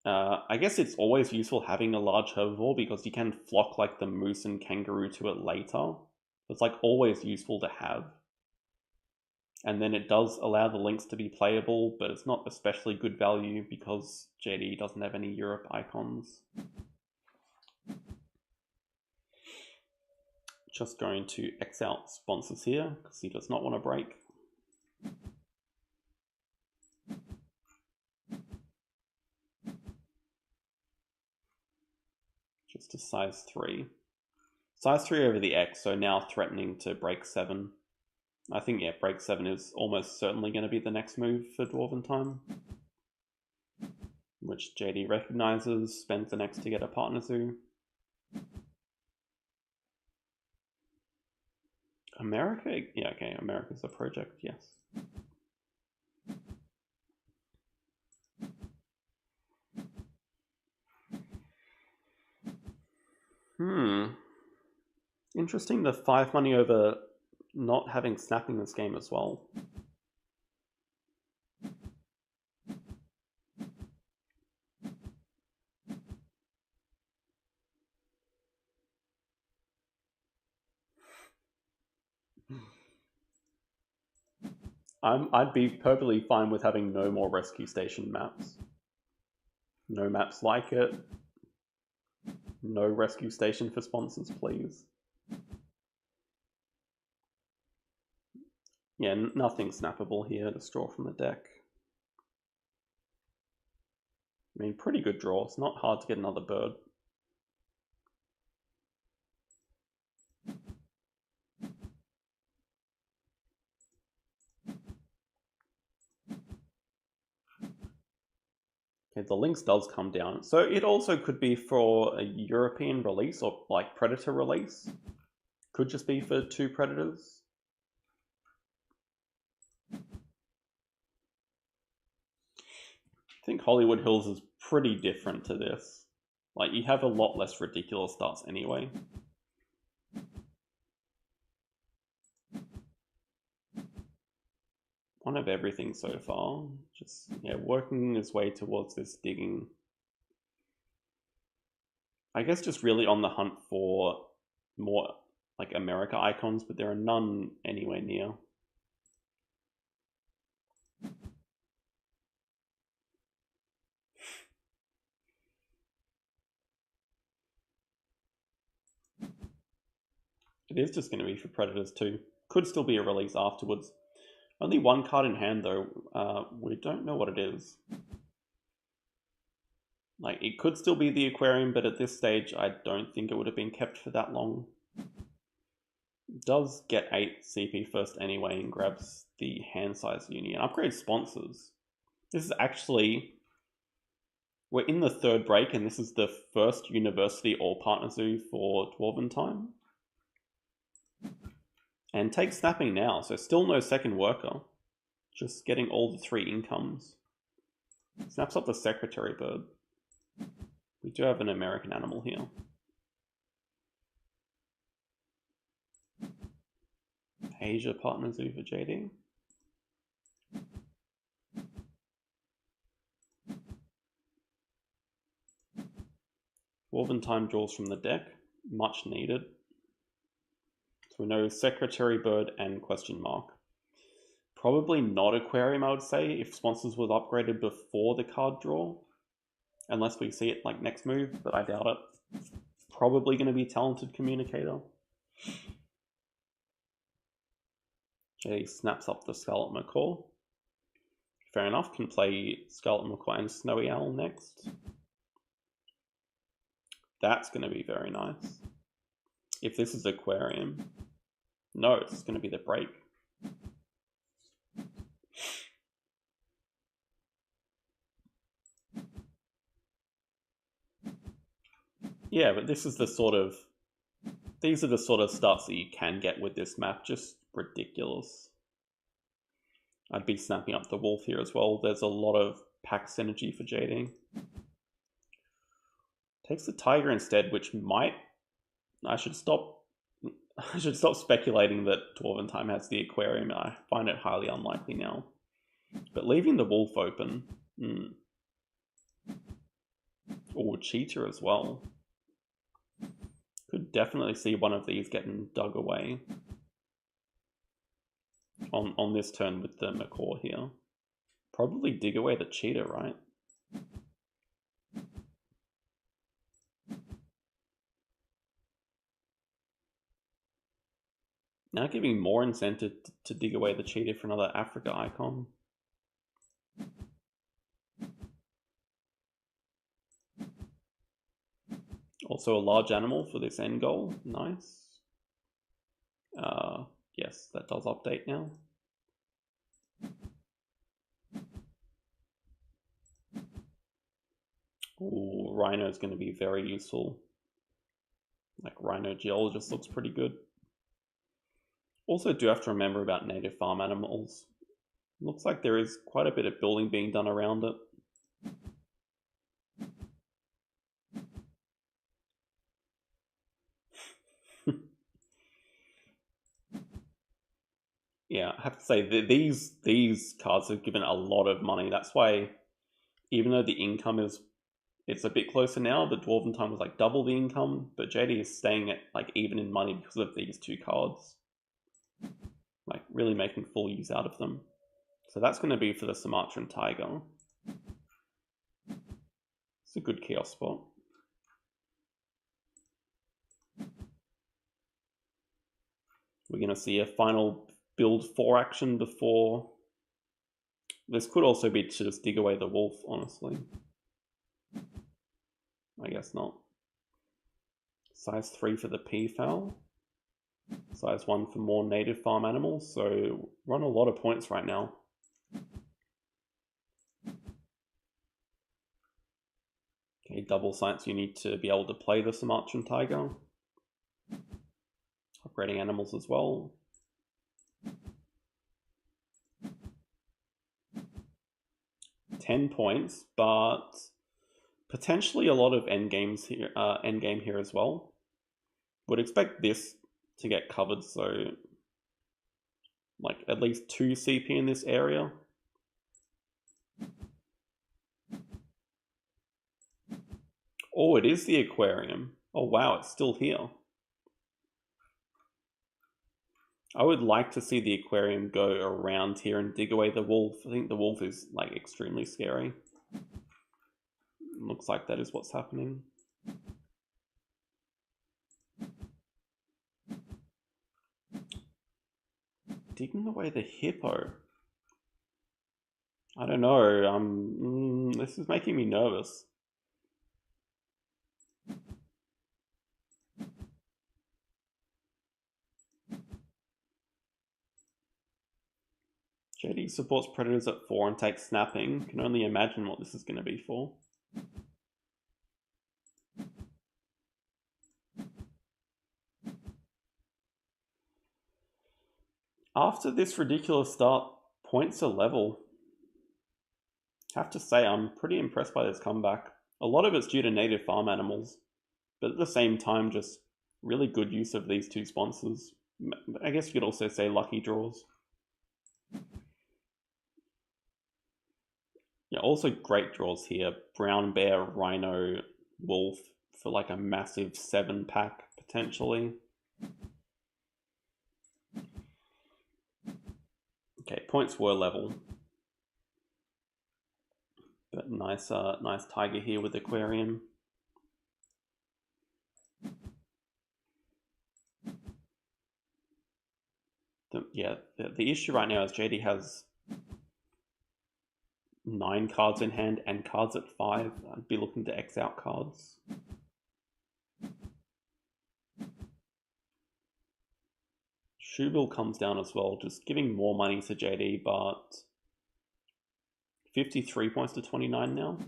I guess it's always useful having a large herbivore because you can flock like the moose and kangaroo to it later. It's like always useful to have. And then it does allow the links to be playable, but it's not especially good value because JD doesn't have any Europe icons. Just going to X out sponsors here because he does not want to break. Just a size 3. Size 3 over the X, so now threatening to break 7. I think, yeah, break 7 is almost certainly going to be the next move for Dwarven Time. Which JD recognizes, spends the next to get a partner zoo. America? Yeah, okay, America's a project, yes. Interesting, the 5 money over not having snapping this game as well. I'd be perfectly fine with having no more rescue station maps. No maps like it. No rescue station for sponsors, please. Yeah, nothing snappable here. Just draw from the deck. I mean, pretty good draw. It's not hard to get another bird. Okay, the lynx does come down. So it also could be for a European release or like predator release. Could just be for 2 predators. I think Hollywood Hills is pretty different to this. Like, you have a lot less ridiculous starts anyway. One of everything so far. Just, yeah, working his way towards this digging. I guess just really on the hunt for more, like, America icons, but there are none anywhere near. It is just going to be for Predators too. Could still be a release afterwards. Only 1 card in hand though. We don't know what it is. Like, it could still be the aquarium, but at this stage I don't think it would have been kept for that long. It does get 8 CP first anyway and grabs the hand size uni and upgrades sponsors. This is actually... We're in the 3rd break and this is the first university all partner zoo for Dwarven Time. And take snapping now, so still no second worker. Just getting all the 3 incomes. Snaps up the secretary bird. We do have an American animal here. Asia partner zoo for JD. Dwarven Time draws from the deck. Much needed. So we know secretary bird and question mark. Probably not aquarium, I would say, if sponsors was upgraded before the card draw. Unless we see it like next move, but I doubt it. Probably going to be talented communicator. Okay, snaps up the Scarlet Macaw. Fair enough, can play Scarlet Macaw and Snowy Owl next. That's going to be very nice. If this is Aquarium. No, it's going to be the break. Yeah, but this is the sort of... These are the sort of starts that you can get with this map. Just ridiculous. I'd be snapping up the wolf here as well. There's a lot of pack synergy for JD. Takes the tiger instead, which might... I should stop speculating that Dwarven Time has the aquarium. I find it highly unlikely now. But leaving the wolf open... Or cheetah as well. Could definitely see one of these getting dug away. On this turn with the macaw here. Probably dig away the cheetah, right? Now giving more incentive to dig away the cheetah for another Africa icon. Also a large animal for this end goal. Nice. Yes, that does update now. Ooh, Rhino is going to be very useful. Like Rhino Geologist looks pretty good. Also do have to remember about native farm animals. Looks like there is quite a bit of building being done around it. Yeah, I have to say these cards have given a lot of money. That's why, even though the income it's a bit closer now, the Dwarven Time was like double the income, but JD is staying at like even in money because of these two cards. Like really making full use out of them. So that's going to be for the Sumatran Tiger. It's a good chaos spot. We're going to see a final build 4 action before... This could also be to just dig away the wolf, honestly. I guess not. Size 3 for the peafowl. Size 1 for more native farm animals, so we're on a lot of points right now. Okay, double science, you need to be able to play the Sumatran Tiger. Upgrading animals as well. £10, but potentially a lot of endgame here as well. Would expect this to get covered, so like at least 2 CP in this area. Oh, it is the aquarium. Oh wow, it's still here. I would like to see the aquarium go around here and dig away the wolf. I think the wolf is like extremely scary. Looks like that is what's happening. Digging away the hippo. I don't know. This is making me nervous. JD supports predators at 4 and takes snapping. Can only imagine what this is going to be for. After this ridiculous start, points are level. Have to say, I'm pretty impressed by this comeback. A lot of it's due to native farm animals, but at the same time, just really good use of these two sponsors. I guess you could also say lucky draws. Yeah, also great draws here. Brown bear, rhino, wolf for like a massive 7-pack potentially. Okay, points were level. But nice nice tiger here with aquarium. yeah, the issue right now is JD has 9 cards in hand and cards at 5. I'd be looking to X out cards. Shoebill comes down as well, just giving more money to JD, but 53 points to 29 now.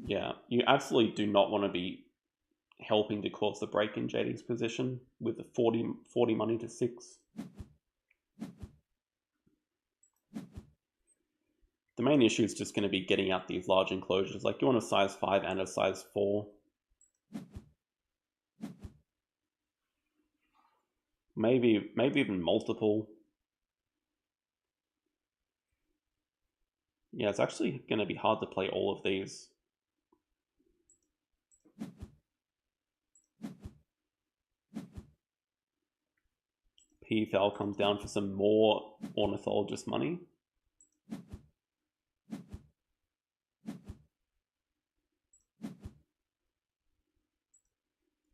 Yeah, you absolutely do not want to be helping to cause the break in JD's position with the 40 money to 6. The main issue is just going to be getting out these large enclosures. Like, you want a size 5 and a size 4. Maybe even multiple. Yeah, it's actually going to be hard to play all of these. PFL comes down for some more ornithologist money.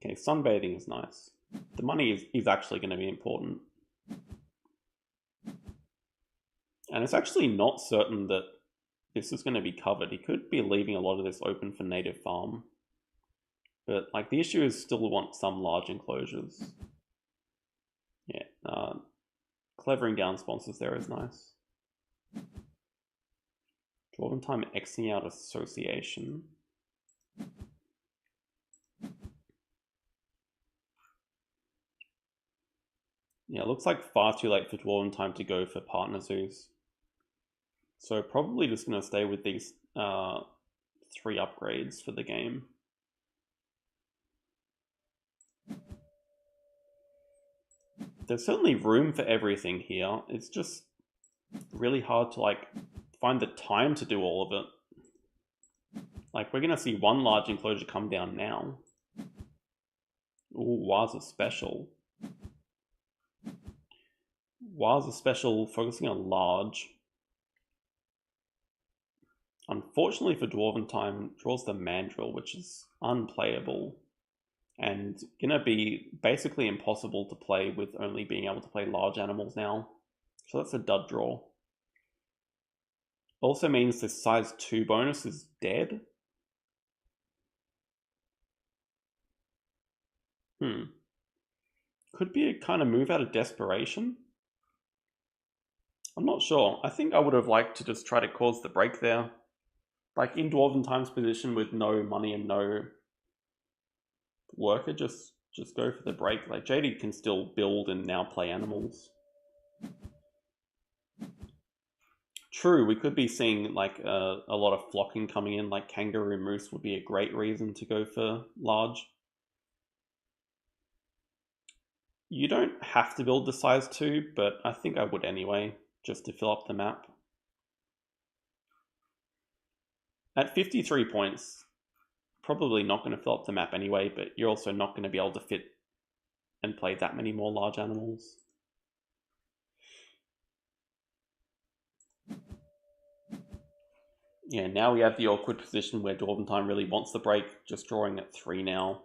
Okay, sunbathing is nice. The money is actually going to be important. And it's actually not certain that this is going to be covered. He could be leaving a lot of this open for native farm. But like, the issue is still want some large enclosures. Yeah, clevering down sponsors there is nice. Dwarven time Xing out association. Yeah, it looks like far too late for Dwarven time to go for partner zoos. So probably just going to stay with these 3 upgrades for the game. There's certainly room for everything here. It's just really hard to like find the time to do all of it. Like, we're going to see 1 large enclosure come down now. Ooh, Waza special. Waza special focusing on large. Unfortunately for Dwarven time, draws the Mandrill, which is unplayable. And gonna be basically impossible to play with only being able to play large animals now. So that's a dud draw. Also means this size 2 bonus is dead. Could be a kind of move out of desperation. I'm not sure. I think I would have liked to just try to cause the break there. Like, in Dwarven time's position with no money and no worker, just go for the break. Like, JD can still build and now play animals. True, we could be seeing like a lot of flocking coming in, like kangaroo moose would be a great reason to go for large. You don't have to build the size 2, but I think I would anyway, just to fill up the map. At 53 points, probably not going to fill up the map anyway, but you're also not going to be able to fit and play that many more large animals. Yeah, now we have the awkward position where Dwarven time really wants the break, just drawing at 3 now.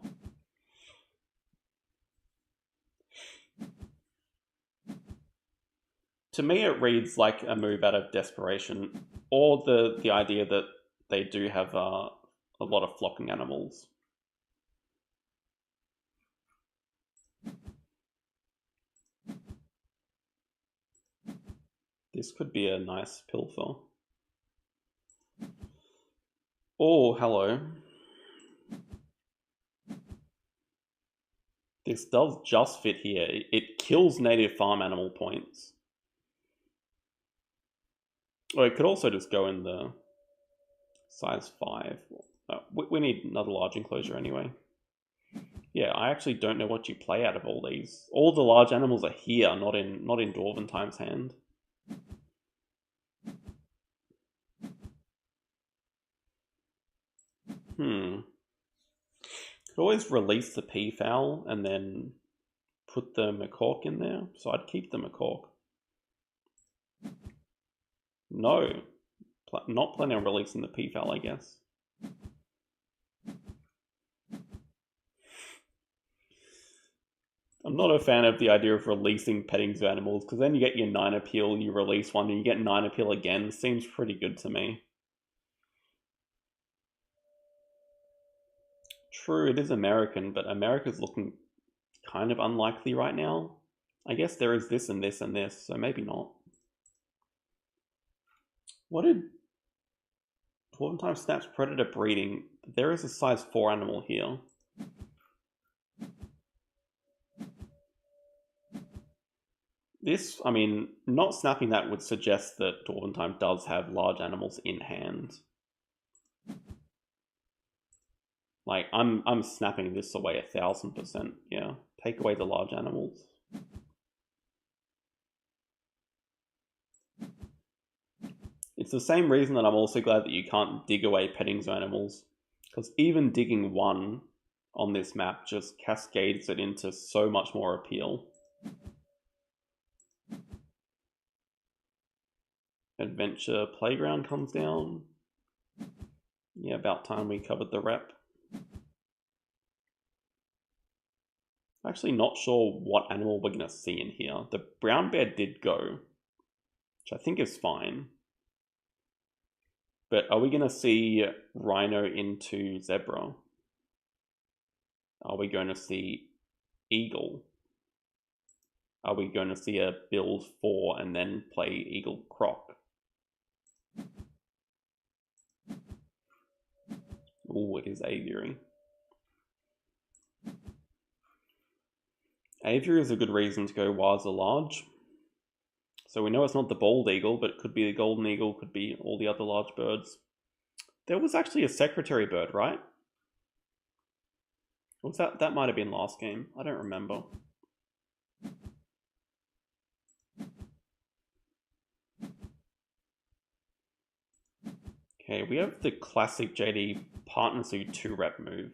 To me, it reads like a move out of desperation, or the idea that they do have a lot of flocking animals. This could be a nice pilfer. Oh, hello. This does just fit here. It kills native farm animal points. Or it could also just go in the size 5. We need another large enclosure anyway. Yeah, I actually don't know what you play out of all these. All the large animals are here, not in Dwarven time's hand. Could always release the peafowl and then put the macaque in there. So I'd keep the macaque. No, not planning on releasing the peafowl, I guess. I'm not a fan of the idea of releasing petting zoo animals, because then you get your 9 appeal, you release one, and you get 9 appeal again. Seems pretty good to me. True, it is American, but America's looking kind of unlikely right now. I guess there is this and this and this, so maybe not. What did 12 times snaps predator breeding? There is a size 4 animal here. This, I mean, not snapping that would suggest that Dwarven Time does have large animals in hand. Like, I'm snapping this away 1000%, yeah. Take away the large animals. It's the same reason that I'm also glad that you can't dig away petting zoo animals, because even digging one on this map just cascades it into so much more appeal. Adventure Playground comes down. Yeah, about time we covered the rep. Actually not sure what animal we're going to see in here. The brown bear did go, which I think is fine. But are we going to see rhino into zebra? Are we going to see eagle? Are we going to see a build 4 and then play eagle croc? Ooh, it is aviary. Aviary is a good reason to go Waz are large. So we know it's not the bald eagle, but it could be the golden eagle, could be all the other large birds. There was actually a secretary bird, right? Was that might have been last game. I don't remember. Okay, we have the classic JD partner zoo 2 rep move.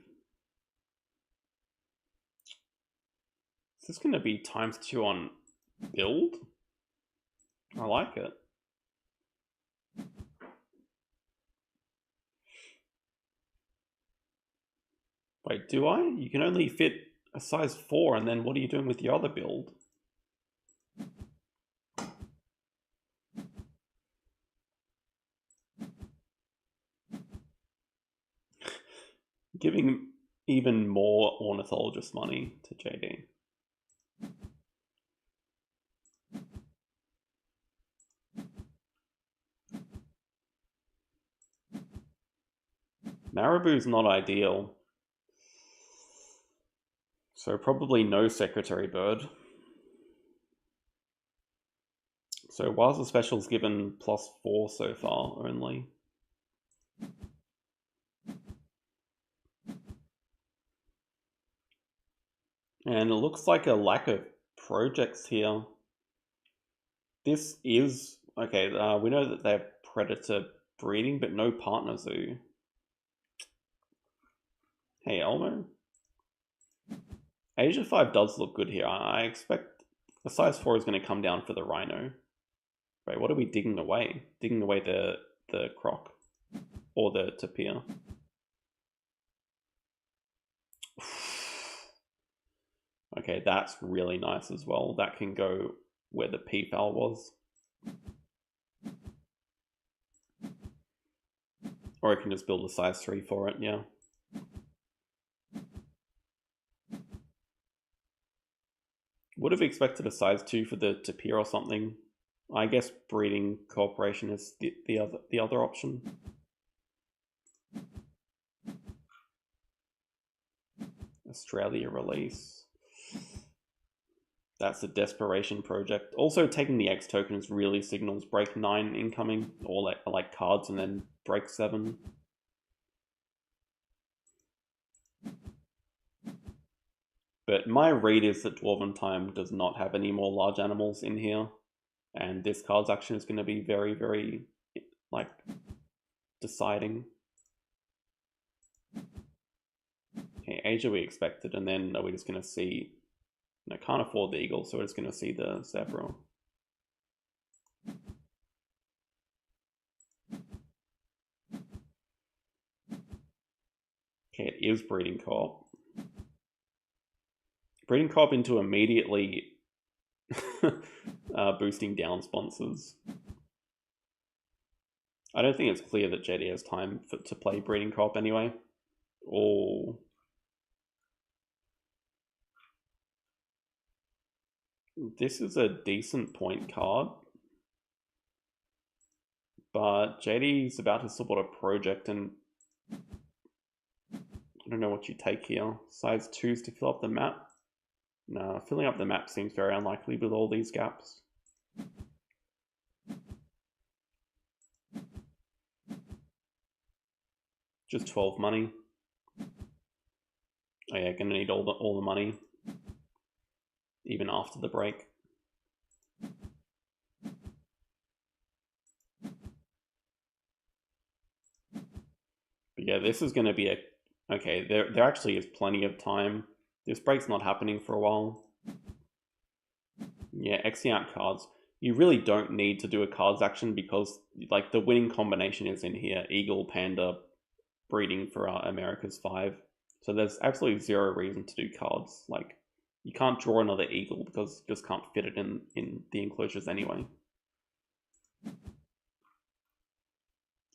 Is this going to be ×2 on build? I like it. Wait, do I? You can only fit a size 4, and then what are you doing with your other build? Giving even more ornithologist money to JD. Marabou's not ideal. So probably no secretary bird. So Wazza Special's given +4 so far only. And it looks like a lack of projects here. This is, okay, we know that they have predator breeding, but no partner zoo. Hey, Elmo. Asia 5 does look good here. I expect the size 4 is going to come down for the rhino. Wait, what are we digging away? Digging away the croc or the tapir. Okay, that's really nice as well. That can go where the peafowl was. Or I can just build a size 3 for it, yeah. Would have expected a size 2 for the tapir or something. I guess breeding cooperation is the other option. Australia release. That's a desperation project. Also, taking the X tokens really signals break 9 incoming, or like cards and then break 7. But my read is that Dwarven Time does not have any more large animals in here, and this card's action is going to be very, very, like, deciding. Okay, Asia we expected, and then are we just going to see... I can't afford the eagle, so we're just going to see the zebra. Okay, it is breeding co-op. Breeding crop into immediately boosting down sponsors. I don't think it's clear that JD has time to play breeding crop anyway. Oh. This is a decent point card. But JD's about to support a project and I don't know what you take here. Size 2s to fill up the map. No, filling up the map seems very unlikely with all these gaps. Just 12 money. Oh yeah, gonna need all the money. Even after the break. But yeah, this is gonna be a... Okay, there actually is plenty of time. This break's not happening for a while. Yeah, Xing out cards. You really don't need to do a cards action because like the winning combination is in here. Eagle, Panda, breeding for America's 5. So there's absolutely zero reason to do cards. Like, you can't draw another eagle because you just can't fit it in the enclosures anyway.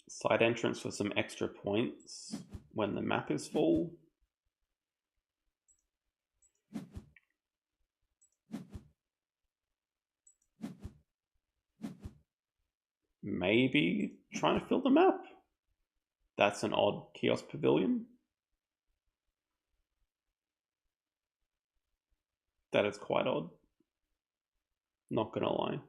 Side entrance for some extra points when the map is full. Maybe trying to fill the map. That's an odd kiosk pavilion. That is quite odd. Not gonna lie.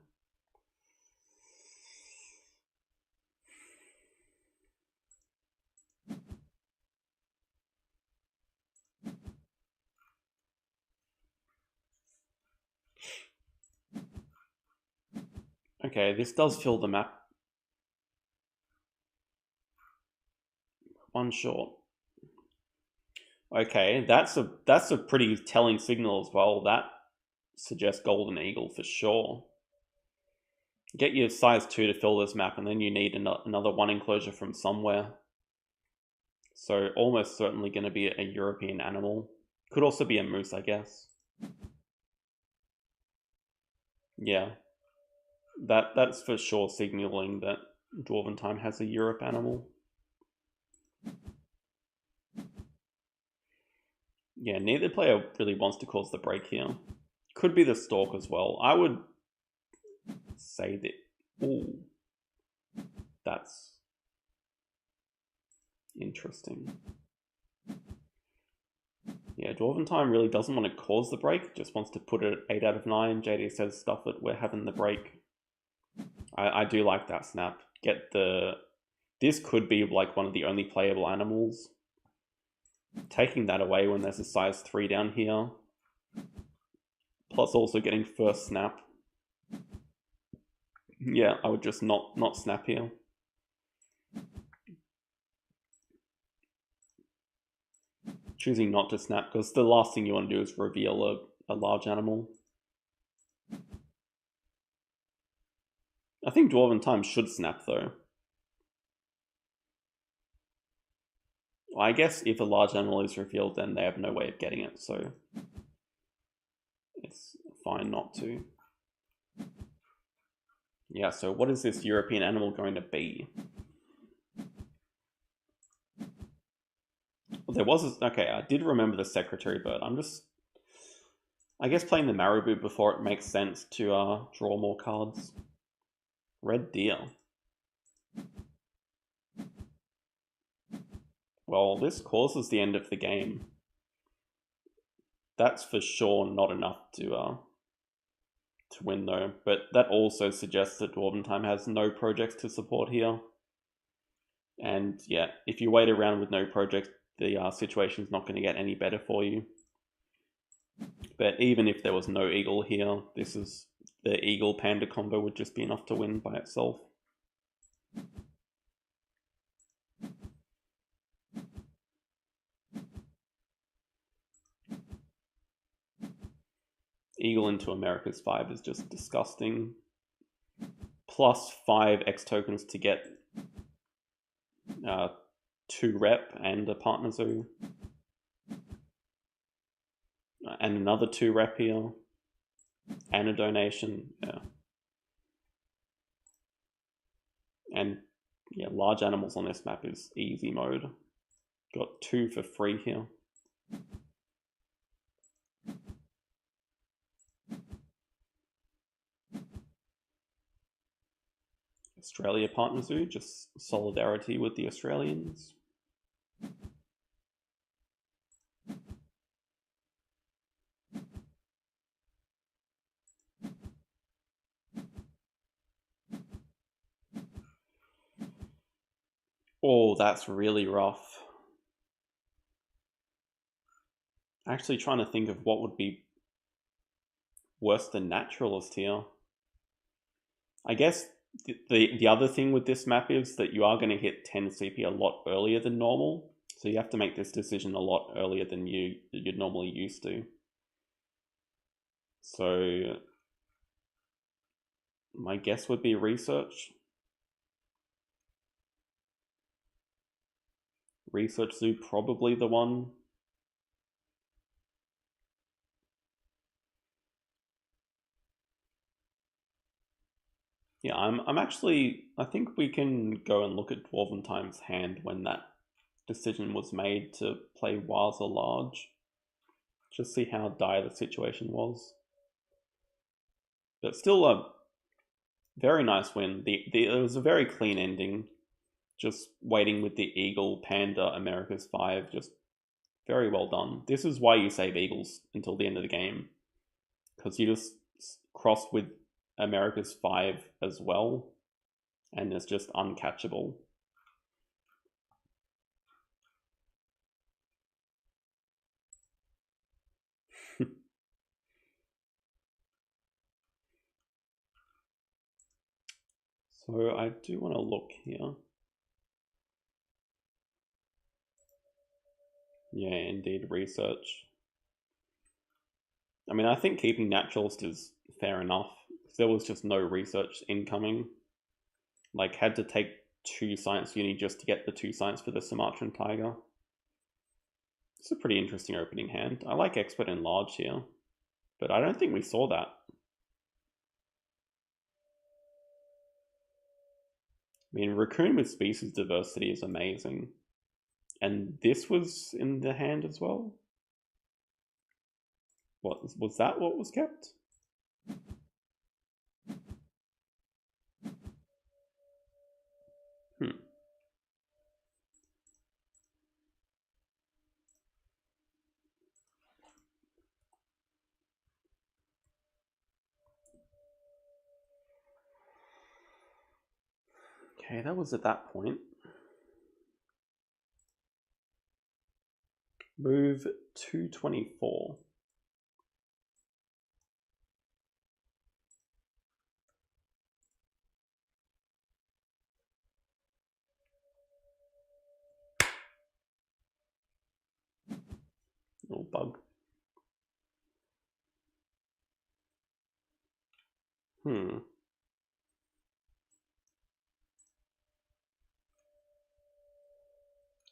Okay, this does fill the map. One short. Okay, that's a pretty telling signal as well. That suggests golden eagle for sure. Get your size 2 to fill this map, and then you need another one enclosure from somewhere. So almost certainly going to be a European animal. Could also be a moose, I guess. Yeah, that's for sure signaling that Dwarven Time has a Europe animal. Yeah, neither player really wants to cause the break here. Could be the Stork as well. I would say that... Ooh. That's interesting. Yeah, Dwarven Time really doesn't want to cause the break, just wants to put it at 8 out of 9. JD says stuff that we're having the break. I do like that snap. This could be like one of the only playable animals. Taking that away when there's a size 3 down here. Plus also getting first snap. Yeah, I would just not snap here. Choosing not to snap because the last thing you want to do is reveal a large animal. I think Dwarven Time should snap though. I guess if a large animal is revealed, then they have no way of getting it, so it's fine not to. Yeah, so what is this European animal going to be? Well, there was okay, I did remember the secretary bird. I guess playing the Marabou before it makes sense to draw more cards. Red deer. Well, this causes the end of the game. That's for sure not enough to win though, but that also suggests that Dwarven Time has no projects to support here. And yeah, if you wait around with no projects, the situation's not going to get any better for you. But even if there was no eagle here, the eagle panda combo would just be enough to win by itself. Eagle into America's 5 is just disgusting. Plus 5 X tokens to get 2 rep and a partner zoo. And another 2 rep here. And a donation, yeah. And yeah, large animals on this map is easy mode. Got 2 for free here. Australia Partner Zoo, just solidarity with the Australians. Oh, that's really rough. Actually trying to think of what would be worse than naturalist here. I guess the other thing with this map is that you are going to hit 10 CP a lot earlier than normal. So you have to make this decision a lot earlier than you'd normally used to. So my guess would be research. Research Zoo, probably the one. Yeah, I'm actually, I think we can go and look at Dwarven Time's hand when that decision was made to play Wilds or Large. Just see how dire the situation was. But still a very nice win. It was a very clean ending. Just waiting with the Eagle, Panda, America's 5, just very well done. This is why you save Eagles until the end of the game. Because you just crossed with America's 5 as well, and it's just uncatchable. So I do want to look here. Yeah, indeed, research. I mean, I think keeping naturalist is fair enough. There was just no research incoming. Like, had to take 2 science uni just to get the 2 science for the Sumatran tiger. It's a pretty interesting opening hand. I like expert and large here, but I don't think we saw that. I mean, raccoon with species diversity is amazing. And this was in the hand as well? What was that what was kept? Okay, that was at that point. Move 224. Little bug.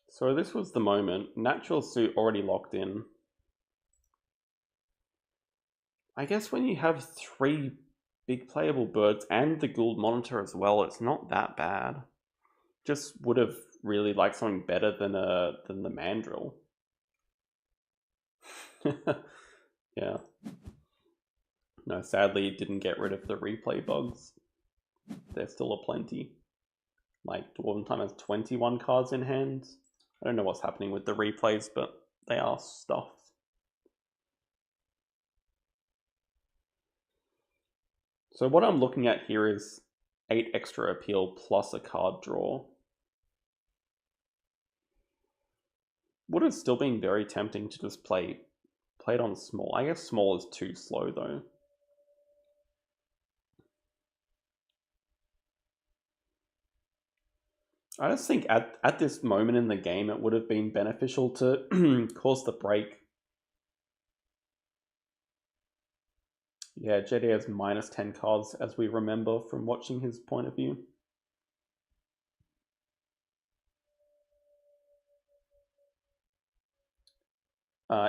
So this was the moment. Natural suit already locked in. I guess when you have 3 big playable birds and the Gould monitor as well, it's not that bad. Just would have really liked something better than the mandrill. Yeah. No, sadly it didn't get rid of the replay bugs. There's still aplenty. Like, Dwarven Time has 21 cards in hand. I don't know what's happening with the replays, but they are stuffed. So what I'm looking at here is 8 extra appeal plus a card draw. Would have still been very tempting to just play it on small. I guess small is too slow though. I just think at this moment in the game, it would have been beneficial to cause the break. Yeah, JD has minus 10 cards, as we remember from watching his point of view.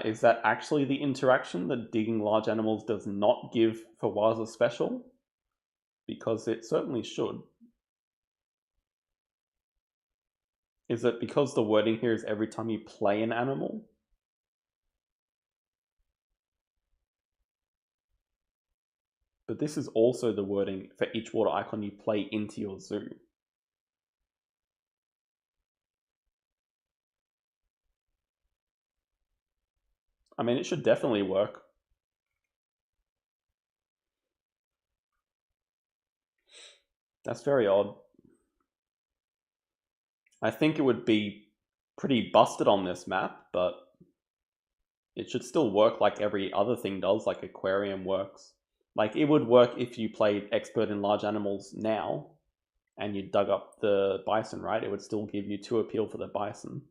Is that actually the interaction that digging large animals does not give for Waza Special? Because it certainly should. Is it because the wording here is every time you play an animal? But this is also the wording for each water icon you play into your zoo. I mean, it should definitely work. That's very odd. I think it would be pretty busted on this map, but it should still work like every other thing does, like aquarium works. Like, it would work if you played expert in large animals now, and you dug up the bison, right? It would still give you 2 appeal for the bison.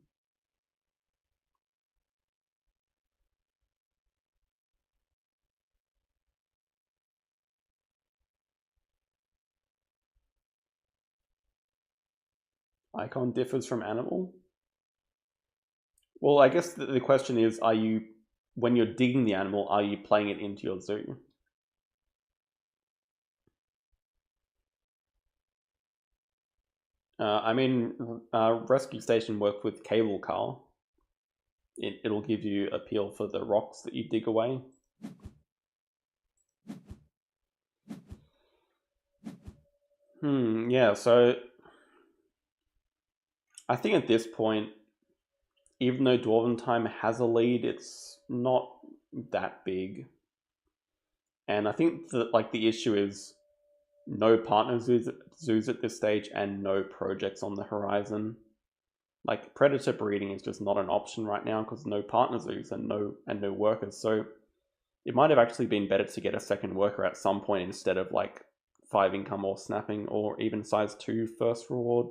Icon differs from animal? Well, I guess the question is, are you, when you're digging the animal, are you playing it into your zoo? I mean, Rescue Station work with cable car. It'll give you appeal for the rocks that you dig away. Yeah, so I think at this point, even though Dwarven Time has a lead, it's not that big. And I think that, like, the issue is no partner zoos at this stage and no projects on the horizon. Like, predator breeding is just not an option right now because no partner zoos and no workers. So it might have actually been better to get a second worker at some point instead of like 5 income or snapping or even size 2 first reward.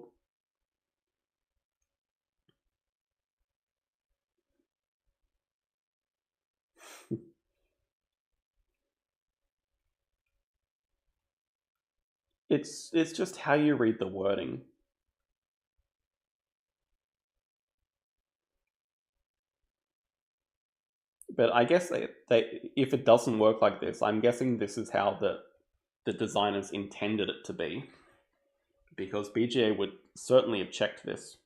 It's just how you read the wording. But I guess if it doesn't work like this, I'm guessing this is how the designers intended it to be, because BGA would certainly have checked this.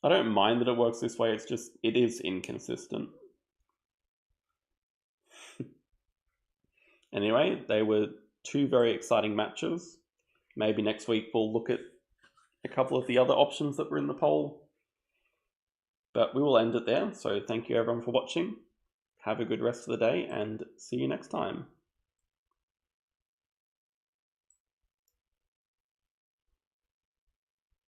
I don't mind that it works this way, it's just, it is inconsistent. Anyway, they were 2 very exciting matches. Maybe next week we'll look at a couple of the other options that were in the poll. But we will end it there, so thank you everyone for watching. Have a good rest of the day, and see you next time.